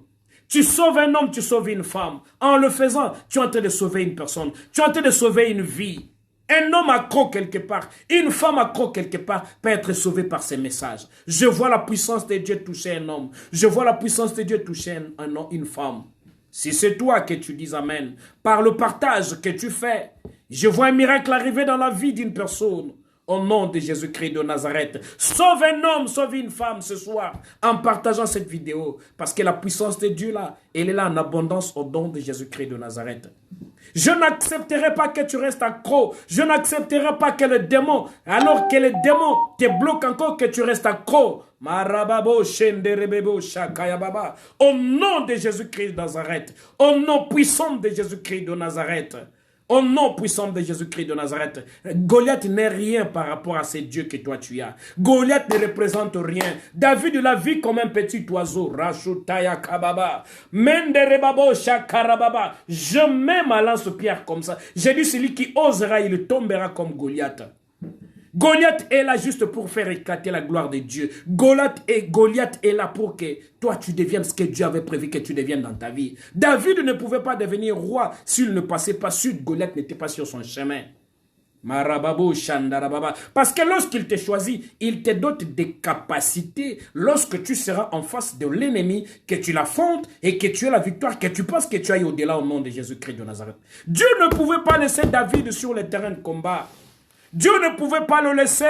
Tu sauves un homme, tu sauves une femme. En le faisant, tu es en train de sauver une personne. Tu es en train de sauver une vie. Un homme accro quelque part, une femme accro quelque part peut être sauvée par ces messages. Je vois la puissance de Dieu toucher un homme. Je vois la puissance de Dieu toucher une femme. Si c'est toi que tu dis Amen, par le partage que tu fais, je vois un miracle arriver dans la vie d'une personne. Au nom de Jésus-Christ de Nazareth, sauve un homme, sauve une femme ce soir en partageant cette vidéo. Parce que la puissance de Dieu là, elle est là en abondance au nom de Jésus-Christ de Nazareth. Je n'accepterai pas que tu restes accro. Je n'accepterai pas que le démon, alors que le démon te bloque encore, que tu restes accro. Marababo, Shenderebebo, Shakayababa. Au nom de Jésus-Christ de Nazareth. Au nom puissant de Jésus-Christ de Nazareth. Au nom puissant de Jésus-Christ de Nazareth, Goliath n'est rien par rapport à ces dieux que toi tu as. Goliath ne représente rien. David la vit comme un petit oiseau. Rashutaya kababa. Menderebabo shakarababa. Je mets ma lance-pierre comme ça. J'ai dit celui qui osera, il tombera comme Goliath. Goliath est là juste pour faire éclater la gloire de Dieu. Goliath est là pour que toi tu deviennes ce que Dieu avait prévu que tu deviennes dans ta vie. David ne pouvait pas devenir roi s'il ne passait pas sur Goliath, n'était pas sur son chemin. Marababo, Shandarababa. Parce que lorsqu'il te choisit, il te dote des capacités. Lorsque tu seras en face de l'ennemi, que tu l'affrontes et que tu aies la victoire, que tu penses que tu ailles au-delà au nom de Jésus-Christ de Nazareth. Dieu ne pouvait pas laisser David sur le terrain de combat. Dieu ne pouvait pas le laisser.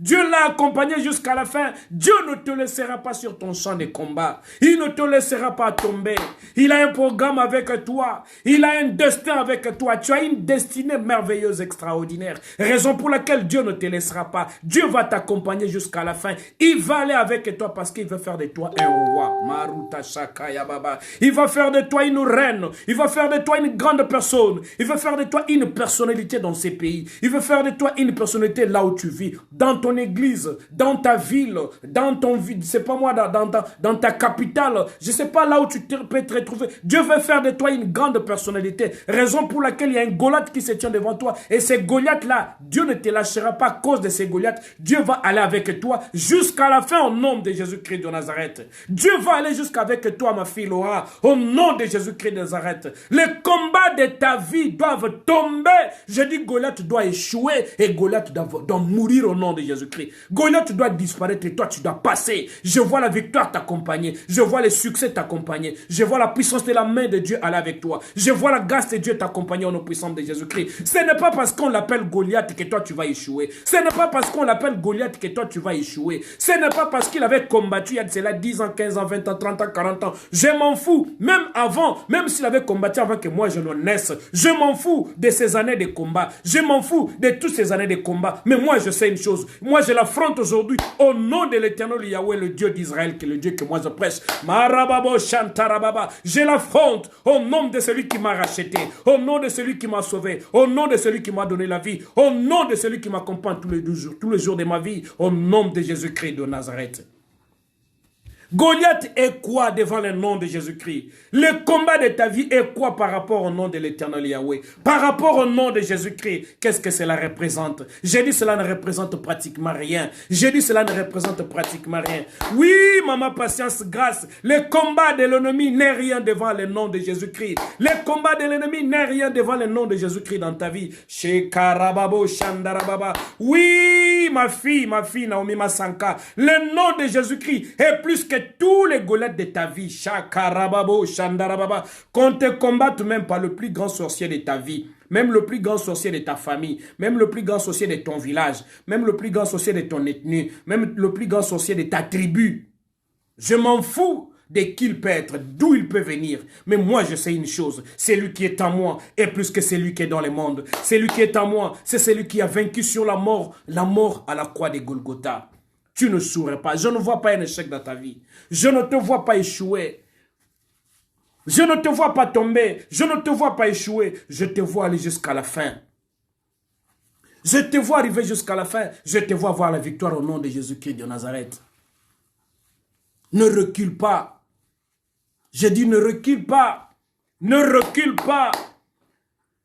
Dieu l'a accompagné jusqu'à la fin. Dieu ne te laissera pas sur ton champ de combat. Il ne te laissera pas tomber. Il a un programme avec toi. Il a un destin avec toi. Tu as une destinée merveilleuse, extraordinaire. Raison pour laquelle Dieu ne te laissera pas. Dieu va t'accompagner jusqu'à la fin. Il va aller avec toi parce qu'il veut faire de toi un roi. Maruta Shakaya Baba. Il va faire de toi une reine. Il va faire de toi une grande personne. Il veut faire de toi une personnalité dans ces pays. Il veut faire de toi une personnalité là où tu vis. Dans ton ton église, dans ta ville, dans ton, c'est pas moi, dans ta capitale, je sais pas là où tu peux te retrouver. Dieu veut faire de toi une grande personnalité. Raison pour laquelle il y a un Goliath qui se tient devant toi. Et ces Goliaths-là, Dieu ne te lâchera pas à cause de ces Goliaths. Dieu va aller avec toi jusqu'à la fin au nom de Jésus-Christ de Nazareth. Dieu va aller jusqu'avec toi, ma fille Laura, au nom de Jésus-Christ de Nazareth. Les combats de ta vie doivent tomber. Je dis Goliath doit échouer et Goliath doit mourir au nom de Jésus-Christ. Goliath doit disparaître et toi tu dois passer. Je vois la victoire t'accompagner. Je vois le succès t'accompagner. Je vois la puissance de la main de Dieu aller avec toi. Je vois la grâce de Dieu t'accompagner au nom puissant de Jésus-Christ. Ce n'est pas parce qu'on l'appelle Goliath que toi tu vas échouer. Ce n'est pas parce qu'on l'appelle Goliath que toi tu vas échouer. Ce n'est pas parce qu'il avait combattu il y a de cela 10 ans, 15 ans, 20 ans, 30 ans, 40 ans. Je m'en fous. Même avant, même s'il avait combattu avant que moi je ne naisse, je m'en fous de ces années de combat. Je m'en fous de toutes ces années de combat. Mais moi je sais une chose. Moi je l'affronte aujourd'hui au nom de l'Éternel Yahweh, le Dieu d'Israël, qui est le Dieu que moi je prêche. Marababo Shantarababa. Je l'affronte au nom de celui qui m'a racheté, au nom de celui qui m'a sauvé, au nom de celui qui m'a donné la vie, au nom de celui qui m'accompagne tous les jours de ma vie, au nom de Jésus-Christ de Nazareth. Goliath est quoi devant le nom de Jésus-Christ? Le combat de ta vie est quoi par rapport au nom de l'Éternel Yahweh? Par rapport au nom de Jésus-Christ, qu'est-ce que cela représente? J'ai dit cela ne représente pratiquement rien. J'ai dit cela ne représente pratiquement rien. Oui, maman, patience, grâce. Le combat de l'ennemi n'est rien devant le nom de Jésus-Christ. Le combat de l'ennemi n'est rien devant le nom de Jésus-Christ dans ta vie. Shekarababo Shandarababa. Oui, ma fille Naomi Masanka. Le nom de Jésus-Christ est plus que tous les Goliaths de ta vie, Shakarababo, Shandarababa, qu'on te combatte même par le plus grand sorcier de ta vie, même le plus grand sorcier de ta famille, même le plus grand sorcier de ton village, même le plus grand sorcier de ton ethnie, même le plus grand sorcier de ta tribu. Je m'en fous de qui il peut être, d'où il peut venir. Mais moi, je sais une chose. Celui qui est en moi est plus que celui qui est dans le monde. Celui qui est en moi, c'est celui qui a vaincu sur la mort à la croix de Golgotha. Tu ne saurais pas. Je ne vois pas un échec dans ta vie. Je ne te vois pas échouer. Je ne te vois pas tomber. Je ne te vois pas échouer. Je te vois aller jusqu'à la fin. Je te vois arriver jusqu'à la fin. Je te vois voir la victoire au nom de Jésus-Christ de Nazareth. Ne recule pas. Je dis ne recule pas. Ne recule pas.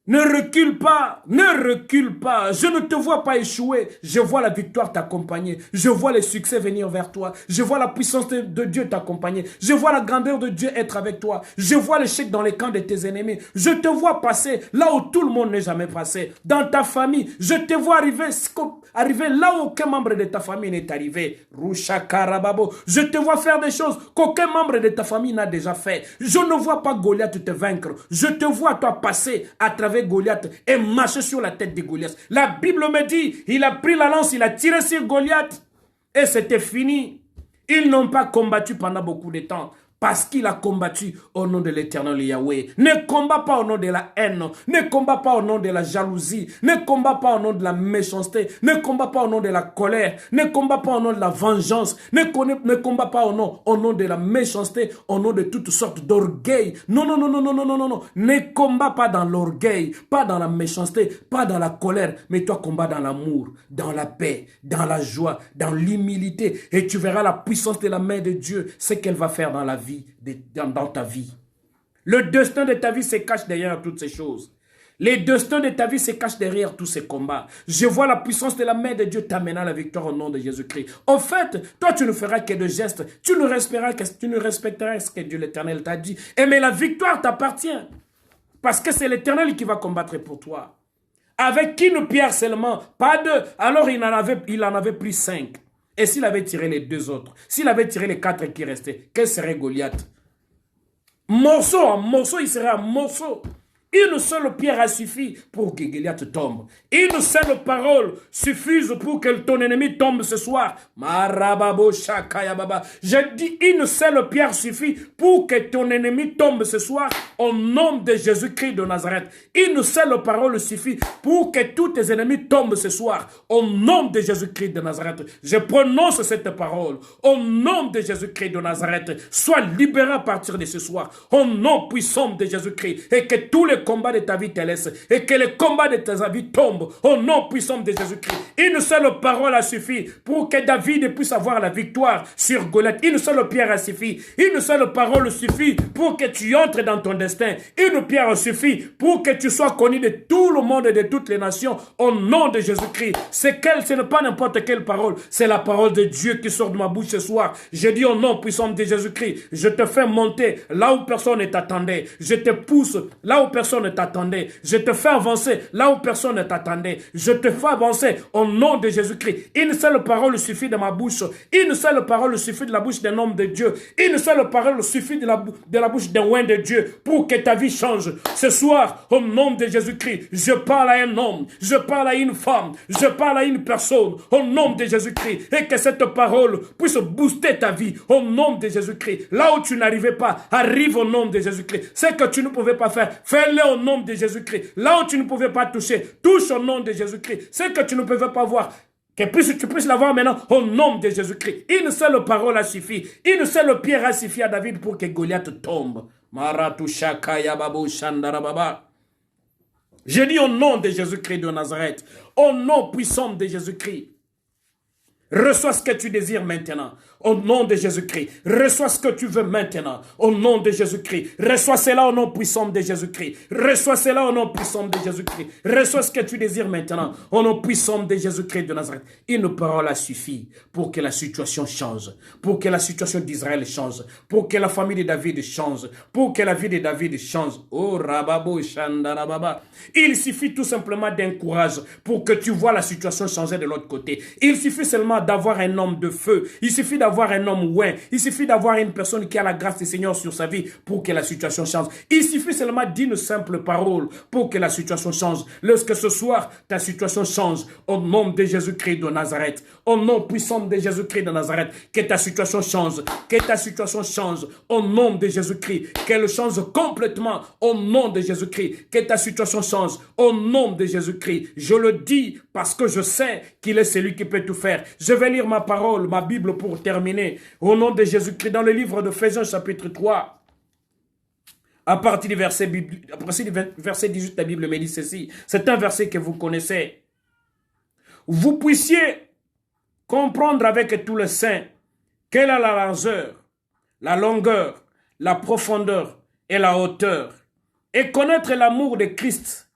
Ne recule pas, ne recule pas. Je ne te vois pas échouer. Je vois la victoire t'accompagner. Je vois le succès venir vers toi. Je vois la puissance de Dieu t'accompagner. Je vois la grandeur de Dieu être avec toi. Je vois l'échec dans les camps de tes ennemis. Je te vois passer là où tout le monde n'est jamais passé. Dans ta famille, je te vois arriver là où aucun membre de ta famille n'est arrivé. Rusha Karababo. Je te vois faire des choses qu'aucun membre de ta famille n'a déjà fait. Je ne vois pas Goliath te vaincre. Je te vois toi passer à travers Goliath et marcher sur la tête de Goliath. La Bible me dit, il a pris la lance, il a tiré sur Goliath et c'était fini. Ils n'ont pas combattu pendant beaucoup de temps. Parce qu'il a combattu au nom de l'Éternel Yahweh. Ne combat pas au nom de la haine. Ne combat pas au nom de la jalousie. Ne combat pas au nom de la méchanceté. Ne combat pas au nom de la colère. Ne combat pas au nom de la vengeance. Ne combat pas au nom de la méchanceté, au nom de toutes sortes d'orgueil. Non, non, non, non, non, non, non, non, non. Ne combat pas dans l'orgueil, pas dans la méchanceté, pas dans la colère. Mais toi, combat dans l'amour, dans la paix, dans la joie, dans l'humilité. Et tu verras la puissance de la main de Dieu, ce qu'elle va faire dans la vie. Dans ta vie. Le destin de ta vie se cache derrière toutes ces choses. Le destin de ta vie se cache derrière tous ces combats. Je vois la puissance de la main de Dieu t'amener à la victoire au nom de Jésus-Christ. En fait, toi tu ne feras que de gestes. Tu ne respecteras ce que Dieu l'Éternel t'a dit. Et mais la victoire t'appartient. Parce que c'est l'Éternel qui va combattre pour toi. Avec une pierre seulement, pas deux. Alors il en avait pris 5. Et s'il avait tiré les 2 autres, s'il avait tiré les 4 qui restaient, quel serait Goliath? Morceau en morceau, il serait un morceau. Une seule pierre a suffi pour que Goliath tombe. Une seule parole suffise pour que ton ennemi tombe ce soir. Marababo Shakaya Baba. Je dis une seule pierre suffit pour que ton ennemi tombe ce soir au nom de Jésus-Christ de Nazareth. Une seule parole suffit pour que tous tes ennemis tombent ce soir au nom de Jésus-Christ de Nazareth. Je prononce cette parole au nom de Jésus-Christ de Nazareth. Sois libéré à partir de ce soir au nom puissant de Jésus-Christ et que tous les les combats de ta vie te laissent et que les combats de ta vie tombent au nom puissant de Jésus-Christ. Une seule parole a suffi pour que David puisse avoir la victoire sur Goliath. Une seule pierre a suffi. Une seule parole suffit pour que tu entres dans ton destin. Une pierre suffit pour que tu sois connu de tout le monde et de toutes les nations au nom de Jésus-Christ. Ce n'est pas n'importe quelle parole, c'est la parole de Dieu qui sort de ma bouche ce soir. Je dis au nom puissant de Jésus-Christ, je te fais monter là où personne ne t'attendait. Je te pousse là où personne ne t'attendait. Je te fais avancer là où personne ne t'attendait. Je te fais avancer au nom de Jésus-Christ. Une seule parole suffit de ma bouche. Une seule parole suffit de la bouche d'un homme de Dieu. Une seule parole suffit de la bouche d'un oint de Dieu pour que ta vie change. Ce soir, au nom de Jésus-Christ, je parle à un homme, je parle à une femme, je parle à une personne, au nom de Jésus-Christ, et que cette parole puisse booster ta vie, au nom de Jésus-Christ. Là où tu n'arrivais pas, arrive au nom de Jésus-Christ. Ce que tu ne pouvais pas faire, fais-le au nom de Jésus-Christ. Là où tu ne pouvais pas toucher, touche au nom de Jésus-Christ. Ce que tu ne pouvais pas voir, que tu puisses l'avoir maintenant au nom de Jésus-Christ. Une seule parole a suffi. Une seule pierre a suffi à David pour que Goliath tombe. Je dis au nom de Jésus-Christ de Nazareth, au nom puissant de Jésus-Christ, reçois ce que tu désires maintenant. Au nom de Jésus-Christ. Reçois ce que tu veux maintenant. Au nom de Jésus-Christ. Reçois cela au nom puissant de Jésus-Christ. Reçois cela au nom puissant de Jésus-Christ. Reçois ce que tu désires maintenant. Au nom puissant de Jésus-Christ de Nazareth. Une parole a suffi pour que la situation change. Pour que la situation d'Israël change. Pour que la famille de David change. Pour que la vie de David change. Oh, Rababo, Shandarababa. Il suffit tout simplement d'un courage pour que tu vois la situation changer de l'autre côté. Il suffit seulement d'avoir un homme de feu. Il suffit d'avoir un homme ouin. Il suffit d'avoir une personne qui a la grâce du Seigneur sur sa vie pour que la situation change. Il suffit seulement d'une simple parole pour que la situation change. Lorsque ce soir, ta situation change, au nom de Jésus-Christ de Nazareth, au nom puissant de Jésus-Christ de Nazareth, que ta situation change, que ta situation change, au nom de Jésus-Christ, qu'elle change complètement, au nom de Jésus-Christ, que ta situation change, au nom de Jésus-Christ. Je le dis parce que je sais qu'il est celui qui peut tout faire. Je vais lire ma parole, ma Bible pour terminer. Au nom de Jésus-Christ, dans le livre de Ephésiens chapitre 3, à partir du verset 18, la Bible me dit ceci. C'est un verset que vous connaissez. Vous puissiez comprendre avec tout le saint quelle est la largeur, la longueur, la profondeur et la hauteur, et connaître l'amour de Christ.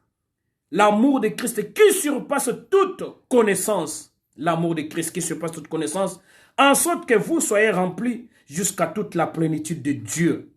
L'amour de Christ qui surpasse toute connaissance. L'amour de Christ qui surpasse toute connaissance, en sorte que vous soyez remplis jusqu'à toute la plénitude de Dieu.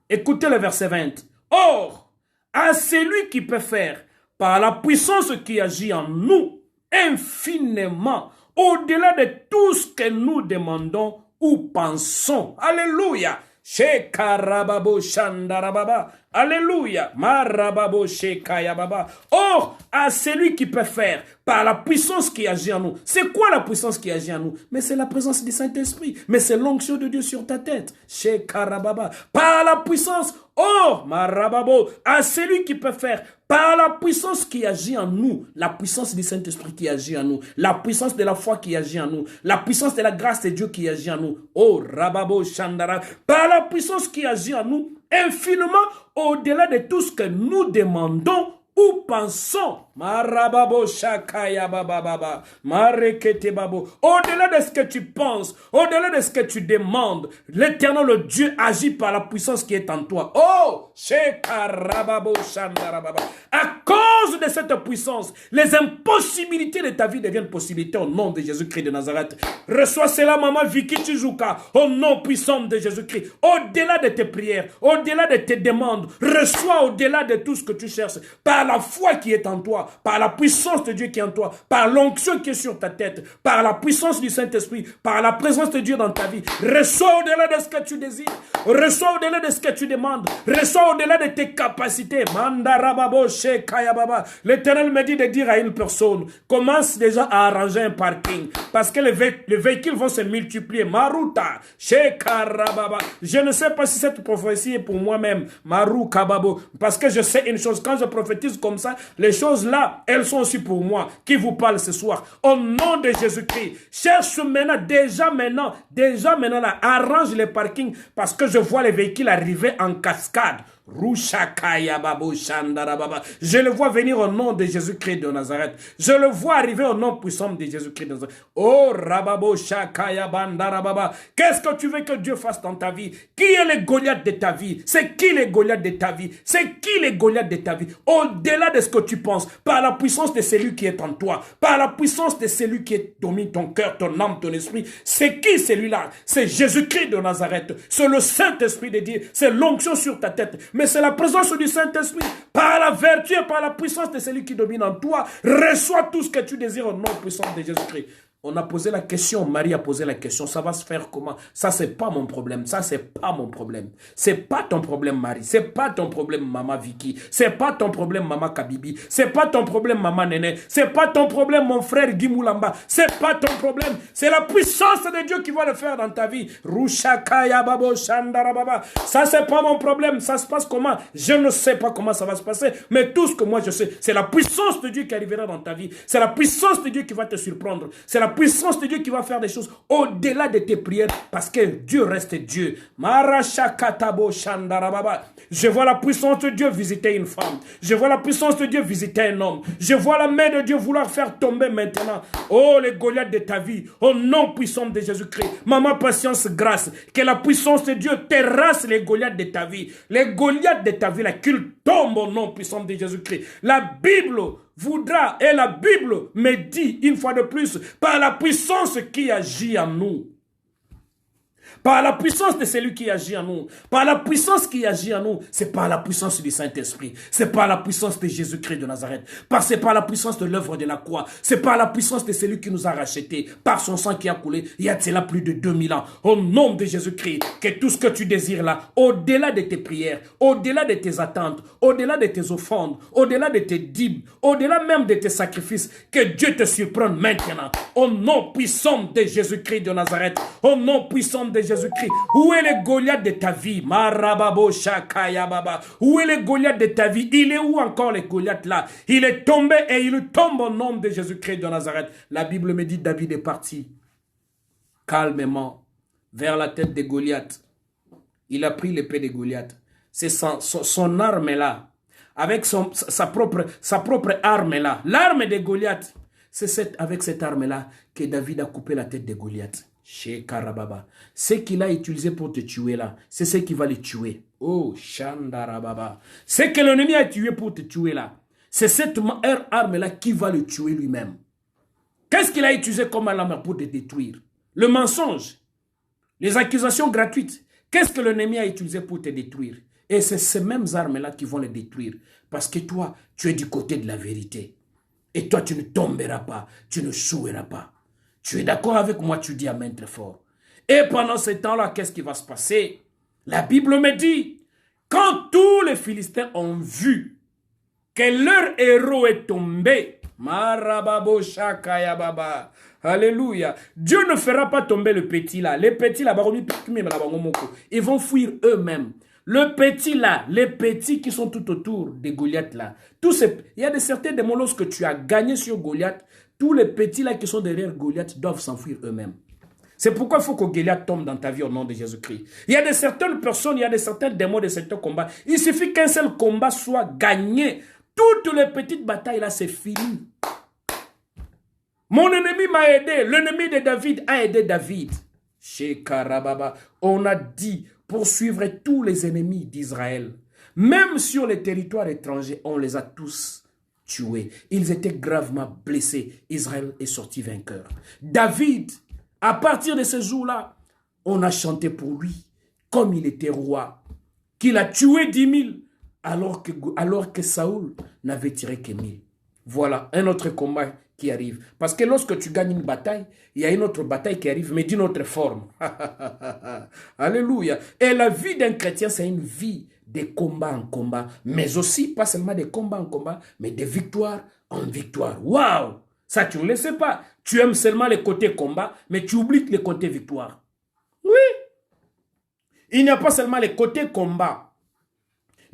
Écoutez le verset 20. Or, à celui qui peut faire, par la puissance qui agit en nous, infiniment, au-delà de tout ce que nous demandons ou pensons. Alléluia. Shekarababo Shandarababa. Alléluia. Marababo Shekayababa. Or, à celui qui peut faire, par la puissance qui agit en nous. C'est quoi la puissance qui agit en nous? Mais c'est la présence du Saint-Esprit. Mais c'est l'onction de Dieu sur ta tête. Shekarababa. Par la puissance. Or, Marababo. À celui qui peut faire, par la puissance qui agit en nous. La puissance du Saint-Esprit qui agit en nous. La puissance de la foi qui agit en nous. La puissance de la grâce de Dieu qui agit en nous. Oh, Rababo Shandara. Par la puissance qui agit en nous, infiniment au-delà de tout ce que nous demandons ou pensons. Marababo shakaya bababa. Marekete babo. Au-delà de ce que tu penses, au-delà de ce que tu demandes, l'Éternel, le Dieu, agit par la puissance qui est en toi. Oh, shekarababo shandarababa. À cause de cette puissance, les impossibilités de ta vie deviennent possibilités au nom de Jésus-Christ de Nazareth. Reçois cela, maman Vicky Chizuka, au nom puissant de Jésus-Christ. Au-delà de tes prières, au-delà de tes demandes, reçois au-delà de tout ce que tu cherches, par la foi qui est en toi, par la puissance de Dieu qui est en toi, par l'onction qui est sur ta tête, par la puissance du Saint-Esprit, par la présence de Dieu dans ta vie. Reçois au-delà de ce que tu désires, reçois au-delà de ce que tu demandes, reçois au-delà de tes capacités. Mandarababo Shekayababa. L'Éternel me dit de dire à une personne, commence déjà à arranger un parking, parce que les véhicules vont se multiplier. Maruta Shekarababa. Je ne sais pas si cette prophétie est pour moi-même, Maru Kababo, parce que je sais une chose, quand je prophétise comme ça, les choses là, elles sont aussi pour moi, qui vous parle ce soir. Au nom de Jésus-Christ, cherche maintenant, déjà maintenant là, arrange les parkings, parce que je vois les véhicules arriver en cascade. Je le vois venir au nom de Jésus-Christ de Nazareth. Je le vois arriver au nom puissant de Jésus-Christ de Nazareth. Oh, Rababo Shakaya Bandarababa. Qu'est-ce que tu veux que Dieu fasse dans ta vie? Qui est le Goliath de ta vie? C'est qui les Goliaths de ta vie? C'est qui les Goliaths de ta vie? Au-delà de ce que tu penses, par la puissance de celui qui est en toi, par la puissance de celui qui domine ton cœur, ton âme, ton esprit. C'est qui celui-là? C'est Jésus-Christ de Nazareth. C'est le Saint-Esprit de Dieu. C'est l'onction sur ta tête. Mais c'est la présence du Saint-Esprit. Par la vertu et par la puissance de celui qui domine en toi, reçois tout ce que tu désires au nom puissant de Jésus-Christ. On a posé la question, Marie a posé la question, ça va se faire comment? Ça, c'est pas mon problème, ça, c'est pas mon problème. C'est pas ton problème, Marie, c'est pas ton problème, Maman Vicky, c'est pas ton problème, Maman Kabibi, c'est pas ton problème, Maman Néné, c'est pas ton problème, mon frère Guy Moulamba, c'est pas ton problème, c'est la puissance de Dieu qui va le faire dans ta vie. Rushakaya Babo Shandarababa, ça, c'est pas mon problème, ça se passe comment? Je ne sais pas comment ça va se passer, mais tout ce que moi je sais, c'est la puissance de Dieu qui arrivera dans ta vie, c'est la puissance de Dieu qui va te surprendre, c'est la puissance de Dieu qui va faire des choses au-delà de tes prières parce que Dieu reste Dieu. Je vois la puissance de Dieu visiter une femme. Je vois la puissance de Dieu visiter un homme. Je vois la main de Dieu vouloir faire tomber maintenant. Oh, les Goliaths de ta vie. Au nom puissant de Jésus-Christ. Maman, patience, grâce. Que la puissance de Dieu terrasse les Goliaths de ta vie. Les Goliaths de ta vie, là, qu'ils tombent au nom puissant de Jésus-Christ. La Bible voudra, et la Bible me dit une fois de plus, par la puissance qui agit en nous, par la puissance de celui qui agit en nous, par la puissance qui agit en nous, c'est par la puissance du Saint-Esprit, c'est par la puissance de Jésus-Christ de Nazareth, c'est par la puissance de l'œuvre de la croix, c'est par la puissance de celui qui nous a rachetés, par son sang qui a coulé, il y a de cela plus de 2000 ans, au nom de Jésus-Christ, que tout ce que tu désires là, au-delà de tes prières, au-delà de tes attentes, au-delà de tes offrandes, au-delà de tes dîmes, au-delà même de tes sacrifices, que Dieu te surprenne maintenant, au nom puissant de Jésus-Christ de Nazareth, au nom puissant de Jésus-Christ. Où est le Goliath de ta vie? Marababo Shakaya Baba. Où est le Goliath de ta vie? Il est où encore le Goliath là? Il est tombé et il tombe au nom de Jésus-Christ de Nazareth. La Bible me dit David est parti calmement vers la tête de Goliath. Il a pris l'épée de Goliath. C'est son arme là. Avec sa propre arme là. L'arme de Goliath. C'est avec cette arme là que David a coupé la tête de Goliath. Chez Karababa. Ce qu'il a utilisé pour te tuer là, c'est ce qui va le tuer. Oh, Shandarababa. Ce que l'ennemi a tué pour te tuer là, c'est cette arme là qui va le tuer lui-même. Qu'est-ce qu'il a utilisé comme arme pour te détruire? Le mensonge, les accusations gratuites. Qu'est-ce que l'ennemi a utilisé pour te détruire? Et c'est ces mêmes armes là qui vont le détruire. Parce que toi, tu es du côté de la vérité. Et toi, tu ne tomberas pas, tu ne choueras pas. Tu es d'accord avec moi, tu dis amen très fort. Et pendant ce temps-là, qu'est-ce qui va se passer? La Bible me dit, quand tous les Philistins ont vu que leur héros est tombé, Marababo Shakaya Baba, alléluia, Dieu ne fera pas tomber le petit là. Les petits là, ils vont fuir eux-mêmes. Le petit là, les petits qui sont tout autour de Goliath là, il y a de certains démons lorsque tu as gagné sur Goliath, tous les petits là qui sont derrière Goliath doivent s'enfuir eux-mêmes. C'est pourquoi il faut que Goliath tombe dans ta vie au nom de Jésus-Christ. Il y a de certaines personnes, il y a de certains démons de certains combats. Il suffit qu'un seul combat soit gagné. Toutes les petites batailles là, c'est fini. Mon ennemi m'a aidé. L'ennemi de David a aidé David. Chez Karababa, on a dit poursuivre tous les ennemis d'Israël. Même sur les territoires étrangers, on les a tous tués. Ils étaient gravement blessés. Israël est sorti vainqueur. David, à partir de ce jour-là, on a chanté pour lui, comme il était roi, qu'il a tué 10 000, alors que Saoul n'avait tiré que 1000. Voilà, un autre combat qui arrive. Parce que lorsque tu gagnes une bataille, il y a une autre bataille qui arrive, mais d'une autre forme. Alléluia. Et la vie d'un chrétien, c'est une vie de combat en combat, mais aussi, pas seulement des combats en combat, mais de victoire en victoire. Waouh! Ça, tu ne le sais pas. Tu aimes seulement les côtés combat, mais tu oublies les côtés victoire. Oui! Il n'y a pas seulement les côtés combat,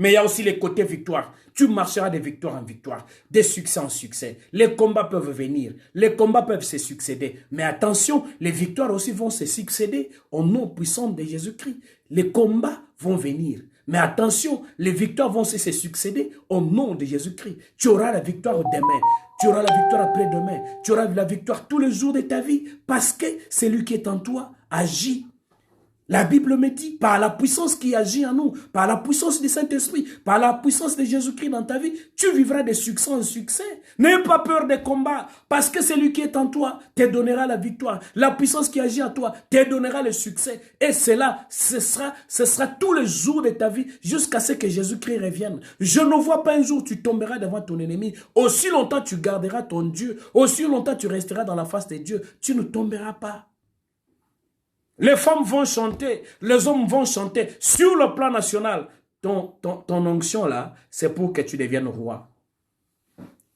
Mais il y a aussi les côtés victoire. Tu marcheras de victoire en victoire, de succès en succès. Les combats peuvent venir, les combats peuvent se succéder. Mais attention, les victoires aussi vont se succéder au nom puissant de Jésus-Christ. Les combats vont venir. Mais attention, les victoires vont se succéder au nom de Jésus-Christ. Tu auras la victoire demain, tu auras la victoire après-demain, tu auras la victoire tous les jours de ta vie parce que celui qui est en toi agit. La Bible me dit, par la puissance qui agit en nous, par la puissance du Saint-Esprit, par la puissance de Jésus-Christ dans ta vie, tu vivras de succès en succès. N'aie pas peur des combats, parce que celui qui est en toi te donnera la victoire. La puissance qui agit en toi te donnera le succès. Et cela, ce sera tous les jours de ta vie, jusqu'à ce que Jésus-Christ revienne. Je ne vois pas un jour où tu tomberas devant ton ennemi. Aussi longtemps tu garderas ton Dieu, aussi longtemps tu resteras dans la face de Dieu, tu ne tomberas pas. Les femmes vont chanter, les hommes vont chanter. Sur le plan national, ton onction là, c'est pour que tu deviennes roi.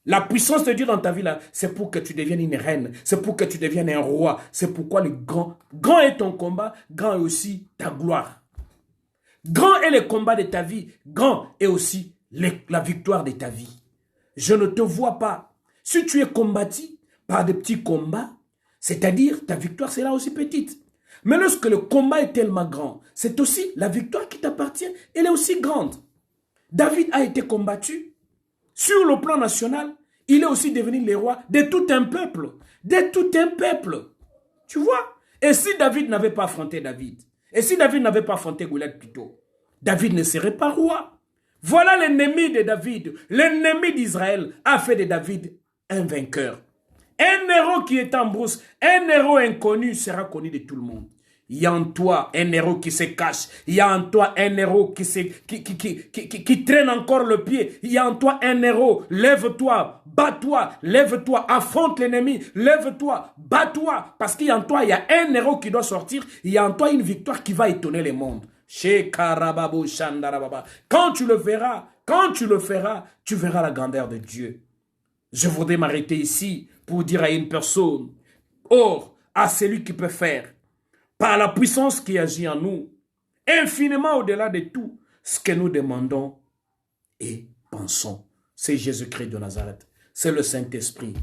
La puissance de Dieu dans ta vie là, c'est pour que tu deviennes une reine. C'est pour que tu deviennes un roi. C'est pourquoi le grand est ton combat, grand est aussi ta gloire. Grand est le combat de ta vie, grand est aussi la victoire de ta vie. Je ne te vois pas. Si tu es combattu par des petits combats, c'est-à-dire ta victoire sera aussi petite. Mais lorsque le combat est tellement grand, c'est aussi la victoire qui t'appartient, elle est aussi grande. David a été combattu sur le plan national, il est aussi devenu le roi de tout un peuple. De tout un peuple. Tu vois? Et si David n'avait pas affronté David, et si David n'avait pas affronté Goliath plutôt, David ne serait pas roi. Voilà l'ennemi de David, l'ennemi d'Israël a fait de David un vainqueur. Un héros qui est en brousse, un héros inconnu sera connu de tout le monde. Il y a en toi un héros qui se cache. Il y a en toi un héros qui traîne encore le pied. Il y a en toi un héros. Lève-toi, bats-toi, lève-toi, affronte l'ennemi. Lève-toi, bats-toi. Parce qu'il y a en toi, il y a un héros qui doit sortir. Il y a en toi une victoire qui va étonner le monde. Quand tu le verras, quand tu le feras, tu verras la grandeur de Dieu. Je voudrais m'arrêter ici pour dire à une personne, or, à celui qui peut faire, par la puissance qui agit en nous, infiniment au-delà de tout ce que nous demandons et pensons. C'est Jésus-Christ de Nazareth, c'est le Saint-Esprit,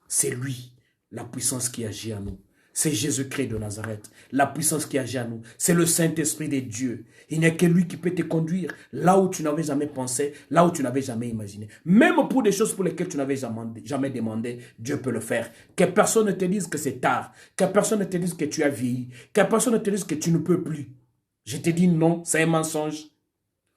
c'est lui, la puissance qui agit en nous. C'est Jésus-Christ de Nazareth, la puissance qui agit en nous. C'est le Saint-Esprit de Dieu. Il n'y a que lui qui peut te conduire là où tu n'avais jamais pensé, là où tu n'avais jamais imaginé. Même pour des choses pour lesquelles tu n'avais jamais demandé, Dieu peut le faire. Que personne ne te dise que c'est tard, que personne ne te dise que tu as vieilli, que personne ne te dise que tu ne peux plus. Je te dis non, c'est un mensonge.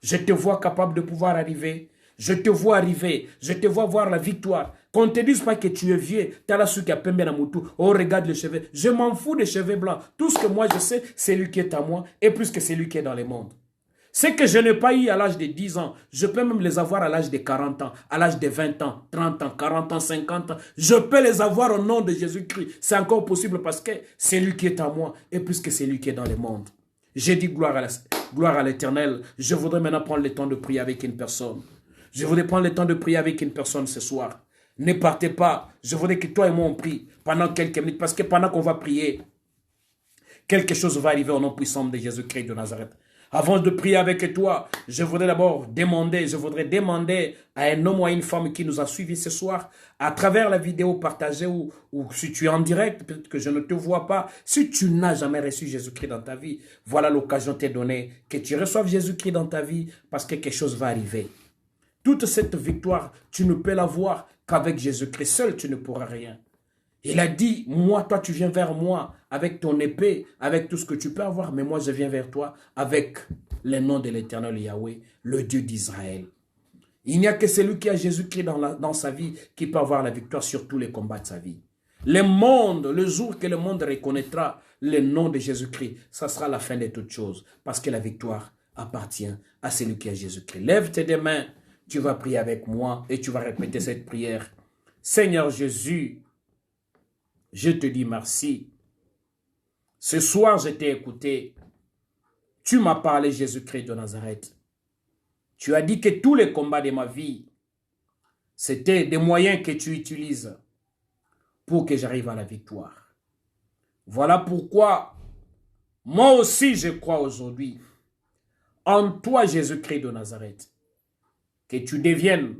Je te vois capable de pouvoir arriver. Je te vois arriver, je te vois voir la victoire. Qu'on ne te dise pas que tu es vieux, tu as la soupe qui a pembe dans mon tout. Oh, regarde les cheveux. Je m'en fous des cheveux blancs. Tout ce que moi je sais, c'est lui qui est à moi et plus que c'est lui qui est dans le monde. Ce que je n'ai pas eu à l'âge de 10 ans, je peux même les avoir à l'âge de 40 ans, à l'âge de 20 ans, 30 ans, 40 ans, 50 ans. Je peux les avoir au nom de Jésus-Christ. C'est encore possible parce que c'est lui qui est à moi et plus que c'est lui qui est dans le monde. J'ai dit gloire à l'Éternel. Je voudrais maintenant prendre le temps de prier avec une personne. Je voudrais prendre le temps de prier avec une personne ce soir. Ne partez pas. Je voudrais que toi et moi on prie pendant quelques minutes. Parce que pendant qu'on va prier, quelque chose va arriver au nom puissant de Jésus-Christ de Nazareth. Avant de prier avec toi, je voudrais d'abord demander à un homme ou à une femme qui nous a suivis ce soir, à travers la vidéo partagée ou si tu es en direct, peut-être que je ne te vois pas, si tu n'as jamais reçu Jésus-Christ dans ta vie, voilà l'occasion t'est donnée, que tu reçoives Jésus-Christ dans ta vie parce que quelque chose va arriver. Toute cette victoire, tu ne peux l'avoir qu'avec Jésus-Christ. Seul, tu ne pourras rien. Il a dit, moi, toi, tu viens vers moi avec ton épée, avec tout ce que tu peux avoir, mais moi, je viens vers toi avec le nom de l'Éternel Yahweh, le Dieu d'Israël. Il n'y a que celui qui a Jésus-Christ dans sa vie qui peut avoir la victoire sur tous les combats de sa vie. Le jour que le monde reconnaîtra le nom de Jésus-Christ, ça sera la fin de toutes choses, parce que la victoire appartient à celui qui a Jésus-Christ. Lève tes deux mains. Tu vas prier avec moi et tu vas répéter cette prière. Seigneur Jésus, je te dis merci. Ce soir, je t'ai écouté. Tu m'as parlé, Jésus-Christ de Nazareth. Tu as dit que tous les combats de ma vie, c'était des moyens que tu utilises pour que j'arrive à la victoire. Voilà pourquoi, moi aussi, je crois aujourd'hui en toi, Jésus-Christ de Nazareth. que tu deviennes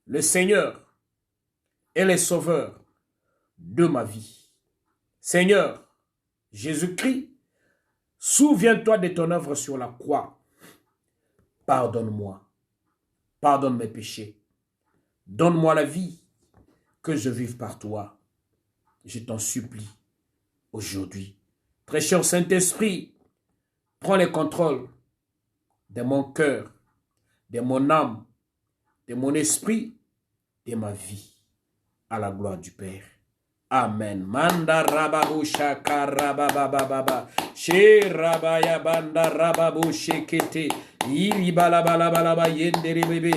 le Seigneur et le Sauveur de ma vie. Seigneur Jésus-Christ, souviens-toi de ton œuvre sur la croix. Pardonne-moi. Pardonne mes péchés. Donne-moi la vie, que je vive par toi. Je t'en supplie aujourd'hui. Très cher Saint-Esprit, prends le contrôle de mon cœur, de mon âme, de mon esprit, de ma vie, à la gloire du Père. Amen. Manda rababu shaka rabababa. She rabaya banda rababu shekete. Iri balabalabalaba yendere bébé.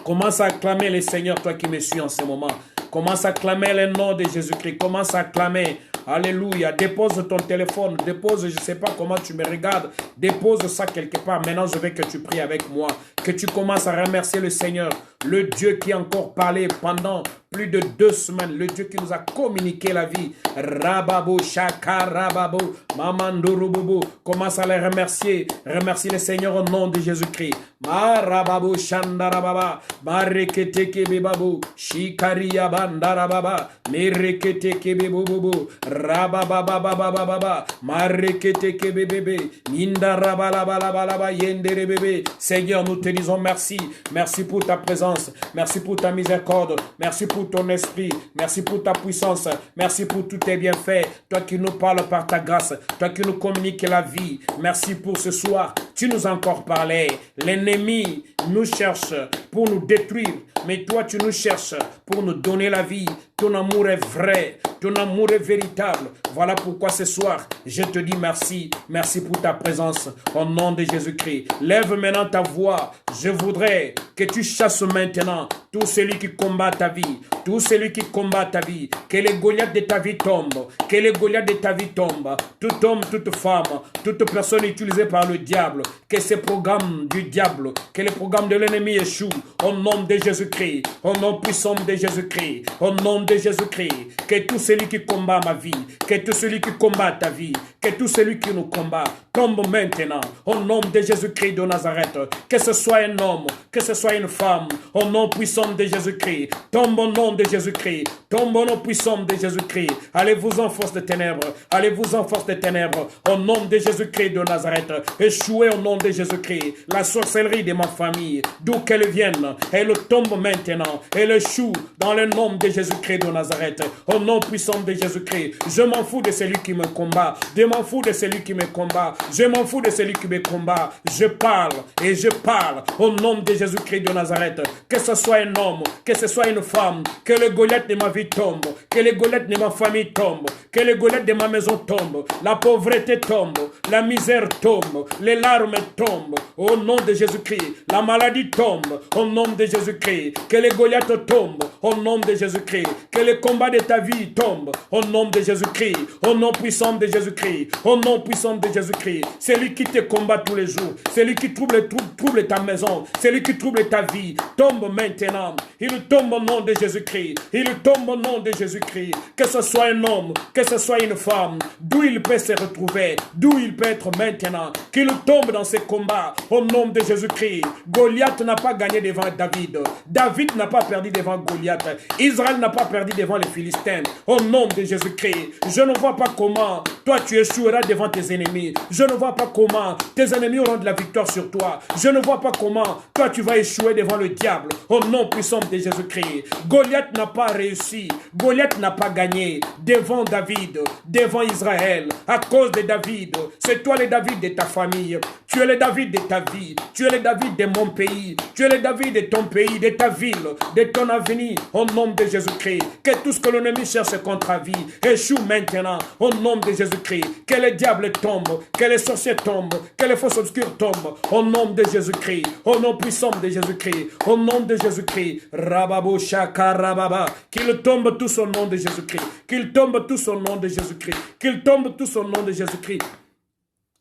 Commence à acclamer le Seigneur, toi qui me suis en ce moment. Commence à acclamer le nom de Jésus-Christ. Commence à acclamer. Alléluia. Dépose ton téléphone. Dépose, je ne sais pas comment tu me regardes. Dépose ça quelque part. Maintenant, je veux que tu pries avec moi. Que tu commences à remercier le Seigneur. Le Dieu qui a encore parlé pendant plus de 2 semaines. Le Dieu qui nous a communiqué la vie. Rababo, Shaka, Rababo, Mamandurububu. Commence à les remercier. Remercie le Seigneur au nom de Jésus-Christ. Ma Rababo, Shandarababa. Marekete Kebebabu. Shikaria Bandarababa. Merekete Kebebubu. Rababababababa. Marekete Kebebebe. Mindarabalabalaba. Yendere bébé. Seigneur, nous te disons merci. Merci pour ta présence. Merci pour ta miséricorde. Merci pour ton esprit. Merci pour ta puissance. Merci pour tous tes bienfaits. Toi qui nous parles par ta grâce. Toi qui nous communiques la vie. Merci pour ce soir. Tu nous as encore parlé. L'ennemi nous cherche pour nous détruire. Mais toi, tu nous cherches pour nous donner la vie. Ton amour est vrai. Ton amour est véritable. Voilà pourquoi ce soir, je te dis merci. Merci pour ta présence. Au nom de Jésus-Christ. Lève maintenant ta voix. Je voudrais que tu chasses maintenant tout celui qui combat ta vie. Tout celui qui combat ta vie. Que les Goliaths de ta vie tombent. Que les Goliaths de ta vie tombent. Tout homme, toute femme, toute personne utilisée par le diable. Que ces programmes du diable, que les programmes de l'ennemi échouent. Au nom de Jésus-Christ. Au nom puissant de Jésus-Christ. Au nom de Jésus-Christ. Que tout celui qui combat ma vie. Que tout celui qui combat ta vie. Que tout celui qui nous combat tombe maintenant. Au nom de Jésus-Christ de Nazareth. Que ce soit un homme. Que ce soit une femme. Au nom puissant de Jésus-Christ. Tombe au nom de Jésus-Christ. Tombe au nom puissant de Jésus-Christ. Allez-vous en force de ténèbres. Allez-vous en force de ténèbres. Au nom de Jésus-Christ de Nazareth. Échouez au nom de Jésus-Christ. La sorcellerie de ma famille, d'où qu'elle vienne, elle tombe maintenant. Elle échoue dans le nom de Jésus-Christ de Nazareth. Au nom puissant de Jésus-Christ. Je m'en fous de celui qui me combat. Je m'en fous de celui qui me combat. Je m'en fous de celui qui me combat. Je parle et je parle au nom de Jésus-Christ de Nazareth. Que ce soit un homme, que ce soit une femme, que le Goliath de ma vie tombe, que le Goliath de ma famille tombe, que le Goliath de ma maison tombe, la pauvreté tombe, la misère tombe, les larmes tombent au nom de Jésus-Christ, la maladie tombe au nom de Jésus-Christ, que les Goliaths tombent au nom de Jésus-Christ, que le combat de ta vie tombe au nom de Jésus-Christ, au nom puissant de Jésus-Christ, au nom puissant de Jésus-Christ, celui qui te combat tous les jours, celui qui trouble ta maison, celui qui trouble ta vie, tombe maintenant, il tombe au nom de Jésus-Christ, il tombe au nom de Jésus-Christ, que ce soit un homme, que ce soit une femme, d'où il peut se retrouver, d'où il peut être maintenant, qu'il tombe dans ses combats, au nom de Jésus-Christ. Goliath n'a pas gagné devant David, David n'a pas perdu devant Goliath, Israël n'a pas perdu devant les Philistins, au nom de Jésus-Christ. Je ne vois pas comment toi tu échoueras devant tes ennemis, je ne vois pas comment tes ennemis auront de la victoire sur toi, je ne vois pas comment toi tu vas échouer devant le diable, au nom puissant de Jésus-Christ. Goliath n'a pas réussi, Goliath n'a pas gagné devant David, devant Israël, à cause de David. C'est toi le David de ta famille, tu es le David de ta vie, tu es le David de mon pays, tu es le David de ton pays, de ta ville, de ton avenir, au nom de Jésus-Christ. Que tout ce que l'ennemi cherche contre ta vie échoue maintenant, au nom de Jésus-Christ. Que le diable tombe, que les sorciers tombent, que les forces obscures tombent, au nom de Jésus-Christ, au nom puissant de Jésus-Christ, au nom de Jésus-Christ. Rababo Shaka Rababa, qu'il tombe tous au nom de Jésus-Christ, qu'il tombe tous au nom de Jésus-Christ, qu'il tombe tous au nom de Jésus-Christ.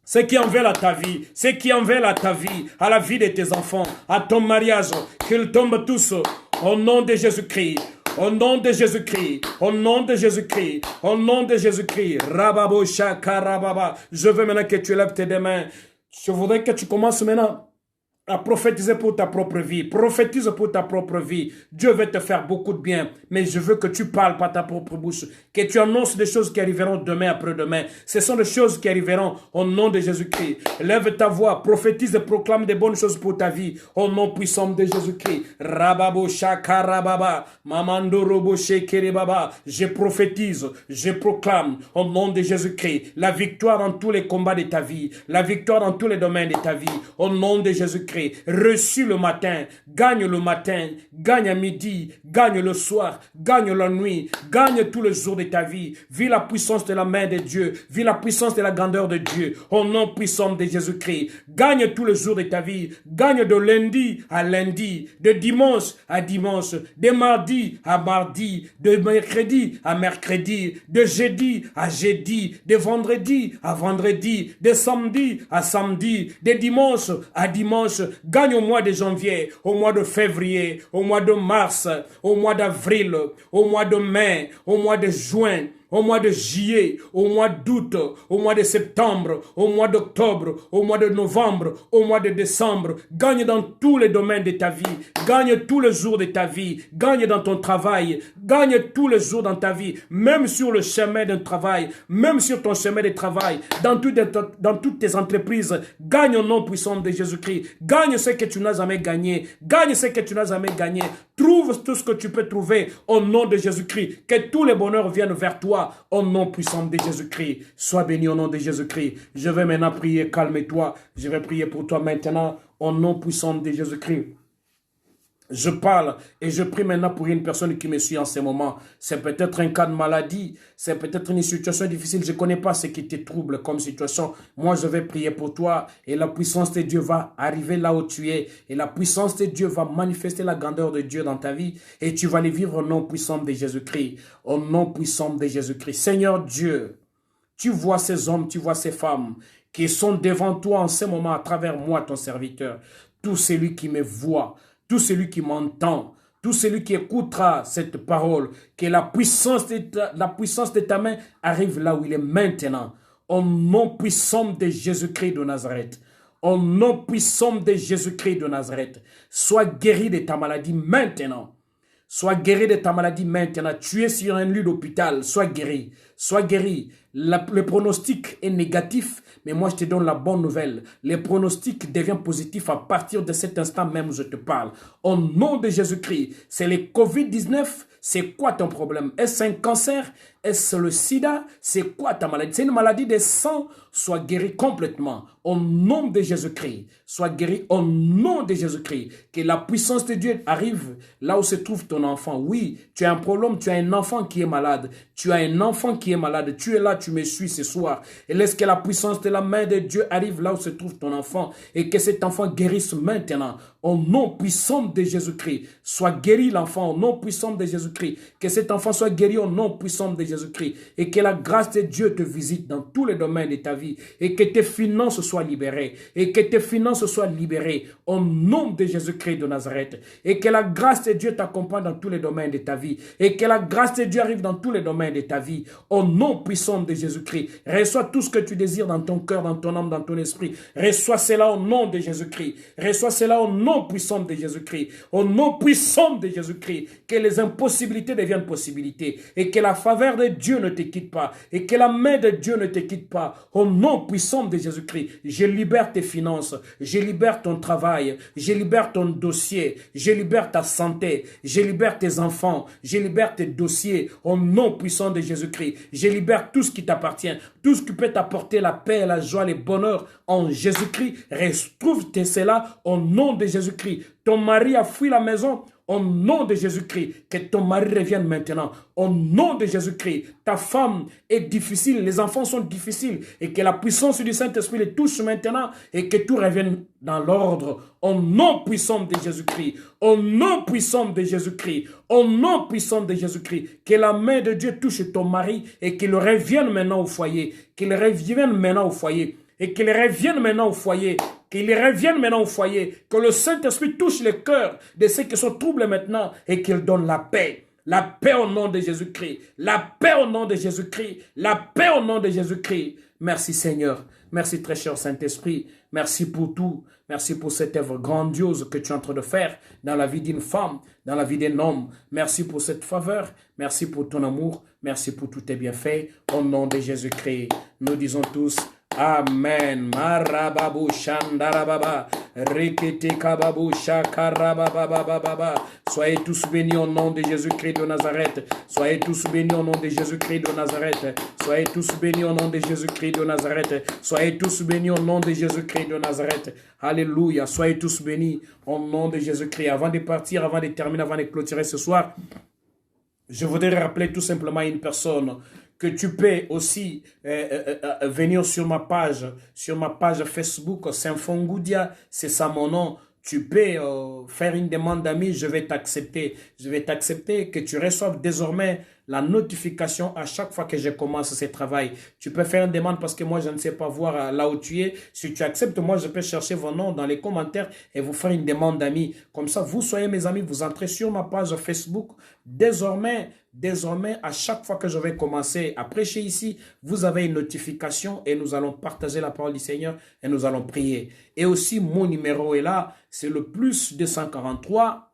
Ce qui en veulent à ta vie, ce qui en veulent à ta vie, à la vie de tes enfants, à ton mariage, qu'ils tombent tous au nom de Jésus-Christ. Au nom de Jésus-Christ, au nom de Jésus-Christ, au nom de Jésus-Christ. Rababo Shaka Rababa. Je veux maintenant que tu lèves tes deux mains. Je voudrais que tu commences maintenant à prophétiser pour ta propre vie. Prophétise pour ta propre vie. Dieu veut te faire beaucoup de bien, mais je veux que tu parles par ta propre bouche, que tu annonces des choses qui arriveront demain, après-demain. Ce sont des choses qui arriveront au nom de Jésus-Christ. Lève ta voix, prophétise et proclame des bonnes choses pour ta vie, au nom puissant de Jésus-Christ. Rababo shakarababa, mamando robo shekerebaba. Je prophétise, je proclame au nom de Jésus-Christ la victoire dans tous les combats de ta vie, la victoire dans tous les domaines de ta vie, au nom de Jésus-Christ. Reçu le matin, gagne à midi, gagne le soir, gagne la nuit, gagne tous les jours de ta vie. Vis la puissance de la main de Dieu, vis la puissance de la grandeur de Dieu, au nom puissant de Jésus-Christ. Gagne tous les jours de ta vie, gagne de lundi à lundi, de dimanche à dimanche, de mardi à mardi, de mercredi à mercredi, de jeudi à jeudi, de vendredi à vendredi, de samedi à samedi, de dimanche à dimanche. Gagne au mois de janvier, au mois de février, au mois de mars, au mois d'avril, au mois de mai, au mois de juin, au mois de juillet, au mois d'août, au mois de septembre, au mois d'octobre, au mois de novembre, au mois de décembre. Gagne dans tous les domaines de ta vie. Gagne tous les jours de ta vie. Gagne dans ton travail. Gagne tous les jours dans ta vie. Même sur le chemin d'un travail. Même sur ton chemin de travail. Dans toutes tes entreprises. Gagne au nom puissant de Jésus-Christ. Gagne ce que tu n'as jamais gagné. Gagne ce que tu n'as jamais gagné. Trouve tout ce que tu peux trouver au nom de Jésus-Christ. Que tous les bonheurs viennent vers toi au nom puissant de Jésus-Christ. Sois béni au nom de Jésus-Christ. Je vais maintenant prier, calme-toi. Je vais prier pour toi maintenant au nom puissant de Jésus-Christ. Je parle et je prie maintenant pour une personne qui me suit en ce moment. C'est peut-être un cas de maladie, c'est peut-être une situation difficile. Je ne connais pas ce qui te trouble comme situation. Moi, je vais prier pour toi et la puissance de Dieu va arriver là où tu es. Et la puissance de Dieu va manifester la grandeur de Dieu dans ta vie et tu vas les vivre au nom puissant de Jésus-Christ. Au nom puissant de Jésus-Christ. Seigneur Dieu, tu vois ces hommes, tu vois ces femmes qui sont devant toi en ce moment à travers moi, ton serviteur. Tout celui qui me voit, tout celui qui m'entend, tout celui qui écoutera cette parole, que la puissance de ta main arrive là où il est maintenant. Au nom puissant de Jésus-Christ de Nazareth. Au nom puissant de Jésus-Christ de Nazareth. Sois guéri de ta maladie maintenant. Sois guéri de ta maladie maintenant. Tu es sur un lit d'hôpital. Sois guéri. Sois guéri. Le pronostic est négatif, mais moi je te donne la bonne nouvelle. Le pronostic devient positif à partir de cet instant même où je te parle. Au nom de Jésus-Christ, c'est le COVID-19. C'est quoi ton problème? Est-ce un cancer? Est-ce le sida? C'est quoi ta maladie? C'est une maladie de sang. Sois guéri complètement. Au nom de Jésus-Christ. Sois guéri au nom de Jésus-Christ. Que la puissance de Dieu arrive là où se trouve ton enfant. Oui, tu as un problème. Tu as un enfant qui est malade. Tu as un enfant qui est malade. Tu es là, tu me suis ce soir. Et laisse que la puissance de la main de Dieu arrive là où se trouve ton enfant. Et que cet enfant guérisse maintenant. Au nom puissant de Jésus-Christ. Sois guéri l'enfant au nom puissant de Jésus-Christ. Que cet enfant soit guéri au nom puissant de Jésus-Christ. Et que la grâce de Dieu te visite dans tous les domaines de ta vie. Et que tes finances soient libérées. Et que tes finances soient libérées au nom de Jésus-Christ de Nazareth. Et que la grâce de Dieu t'accompagne dans tous les domaines de ta vie. Et que la grâce de Dieu arrive dans tous les domaines de ta vie. Au nom puissant de Jésus-Christ. Reçois tout ce que tu désires dans ton cœur, dans ton âme, dans ton esprit. Reçois cela au nom de Jésus-Christ. Reçois cela au nom puissant de Jésus-Christ. Au nom puissant de Jésus-Christ. Que les impossibilités deviennent possibilités. Et que la faveur de Dieu ne te quitte pas. Et que la main de Dieu ne te quitte pas. Au nom puissant de Jésus-Christ. Je libère tes finances. Je libère ton travail. Je libère ton dossier. Je libère ta santé. Je libère tes enfants. Je libère tes dossiers. Au nom puissant de Jésus-Christ. Je libère tout ce qui t'appartient. Tout ce qui peut t'apporter la paix, la joie, le bonheur en Jésus-Christ. Retrouve-tes cela au nom de Jésus-Christ. Ton mari a fui la maison. Au nom de Jésus-Christ, que ton mari revienne maintenant. Au nom de Jésus-Christ, ta femme est difficile, les enfants sont difficiles et que la puissance du Saint-Esprit les touche maintenant et que tout revienne dans l'ordre. Au nom puissant de Jésus-Christ, au nom puissant de Jésus-Christ, au nom puissant de Jésus-Christ, que la main de Dieu touche ton mari et qu'il revienne maintenant au foyer, qu'il revienne maintenant au foyer. Et qu'il revienne maintenant au foyer, qu'il revienne maintenant au foyer, que le Saint-Esprit touche le cœur de ceux qui sont troublés maintenant et qu'il donne la paix. La paix au nom de Jésus-Christ, la paix au nom de Jésus-Christ, la paix au nom de Jésus-Christ. Merci Seigneur, merci très cher Saint-Esprit, Merci pour tout. Merci pour cette œuvre grandiose que tu es en train de faire dans la vie d'une femme, dans la vie d'un homme. Merci pour cette faveur. Merci pour ton amour. Merci pour tous tes bienfaits. Au nom de Jésus-Christ, nous disons tous Amen. Marababu Shandarababa. Rikete Kababu Shakarababababa. Soyez tous bénis au nom de Jésus-Christ de Nazareth. Soyez tous bénis au nom de Jésus-Christ de Nazareth. Soyez tous bénis au nom de Jésus-Christ de Nazareth. Soyez tous bénis au nom de Jésus-Christ de Nazareth. Alléluia. Soyez tous bénis au nom de Jésus-Christ. Avant de partir, avant de terminer, avant de clôturer ce soir, je voudrais rappeler tout simplement à une personne que tu peux aussi venir sur ma page Facebook, Saint-Fongoudia, c'est ça mon nom. Tu peux faire une demande d'amis, je vais t'accepter. Je vais t'accepter que tu reçoives désormais la notification à chaque fois que je commence ce travail. Tu peux faire une demande parce que moi, je ne sais pas voir là où tu es. Si tu acceptes, moi, je peux chercher vos noms dans les commentaires et vous faire une demande d'amis. Comme ça, vous soyez mes amis, vous entrez sur ma page Facebook. Désormais, à chaque fois que je vais commencer à prêcher ici, vous avez une notification et nous allons partager la parole du Seigneur et nous allons prier. Et aussi, mon numéro est là, c'est le plus 243.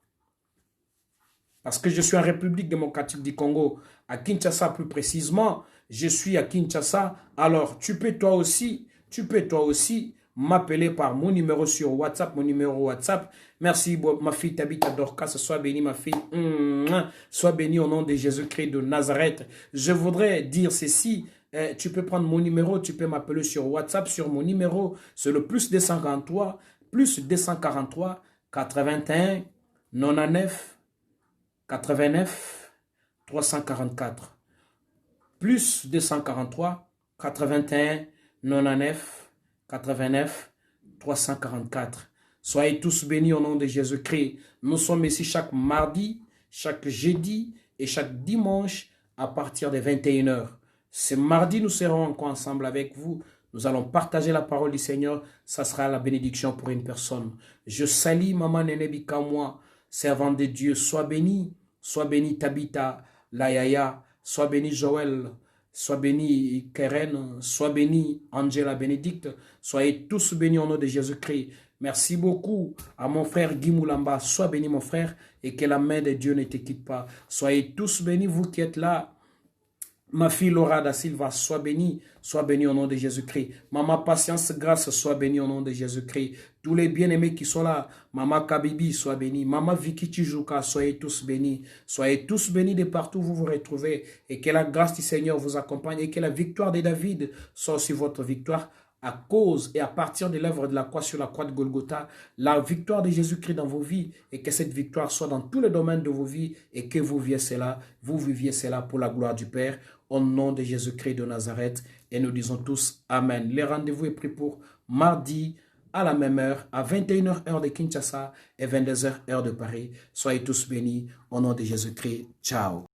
Parce que je suis en République démocratique du Congo, à Kinshasa plus précisément, je suis à Kinshasa. Alors, tu peux toi aussi m'appeler par mon numéro sur WhatsApp, Merci, ma fille Tabitha Dorcas, sois bénie, ma fille. Sois bénie au nom de Jésus-Christ de Nazareth. Je voudrais dire ceci. Tu peux prendre mon numéro, tu peux m'appeler sur WhatsApp, sur mon numéro, c'est le plus 243, 81 99 89 344. Plus 243 81 99 89 344. Soyez tous bénis au nom de Jésus-Christ. Nous sommes ici chaque mardi, chaque jeudi et chaque dimanche à partir de 21 h. Ce mardi, nous serons encore ensemble avec vous. Nous allons partager la parole du Seigneur. Ça sera la bénédiction pour une personne. Je salue Maman Nenebika, moi, servant de Dieu. Sois béni Tabitha, Layaya. Sois béni Joël. Sois béni Keren. Sois béni Angela Bénédicte. Soyez tous bénis au nom de Jésus-Christ. Merci beaucoup à mon frère Guy Moulamba. Sois béni mon frère et que la main de Dieu ne te quitte pas. Soyez tous bénis vous qui êtes là. Ma fille Laura da Silva, sois bénie au nom de Jésus-Christ. Maman Patience Grâce, sois bénie au nom de Jésus-Christ. Tous les bien-aimés qui sont là, Maman Kabibi, sois bénie. Maman Vicky Tijuka, soyez tous bénis. Soyez tous bénis de partout où vous vous retrouvez. Et que la grâce du Seigneur vous accompagne et que la victoire de David soit aussi votre victoire. À cause et à partir de l'œuvre de la croix sur la croix de Golgotha, la victoire de Jésus-Christ dans vos vies et que cette victoire soit dans tous les domaines de vos vies et que vous viviez cela pour la gloire du Père, au nom de Jésus-Christ de Nazareth. Et nous disons tous Amen. Le rendez-vous est pris pour mardi à la même heure, à 21 h heure de Kinshasa et 22 h heure de Paris. Soyez tous bénis au nom de Jésus-Christ. Ciao.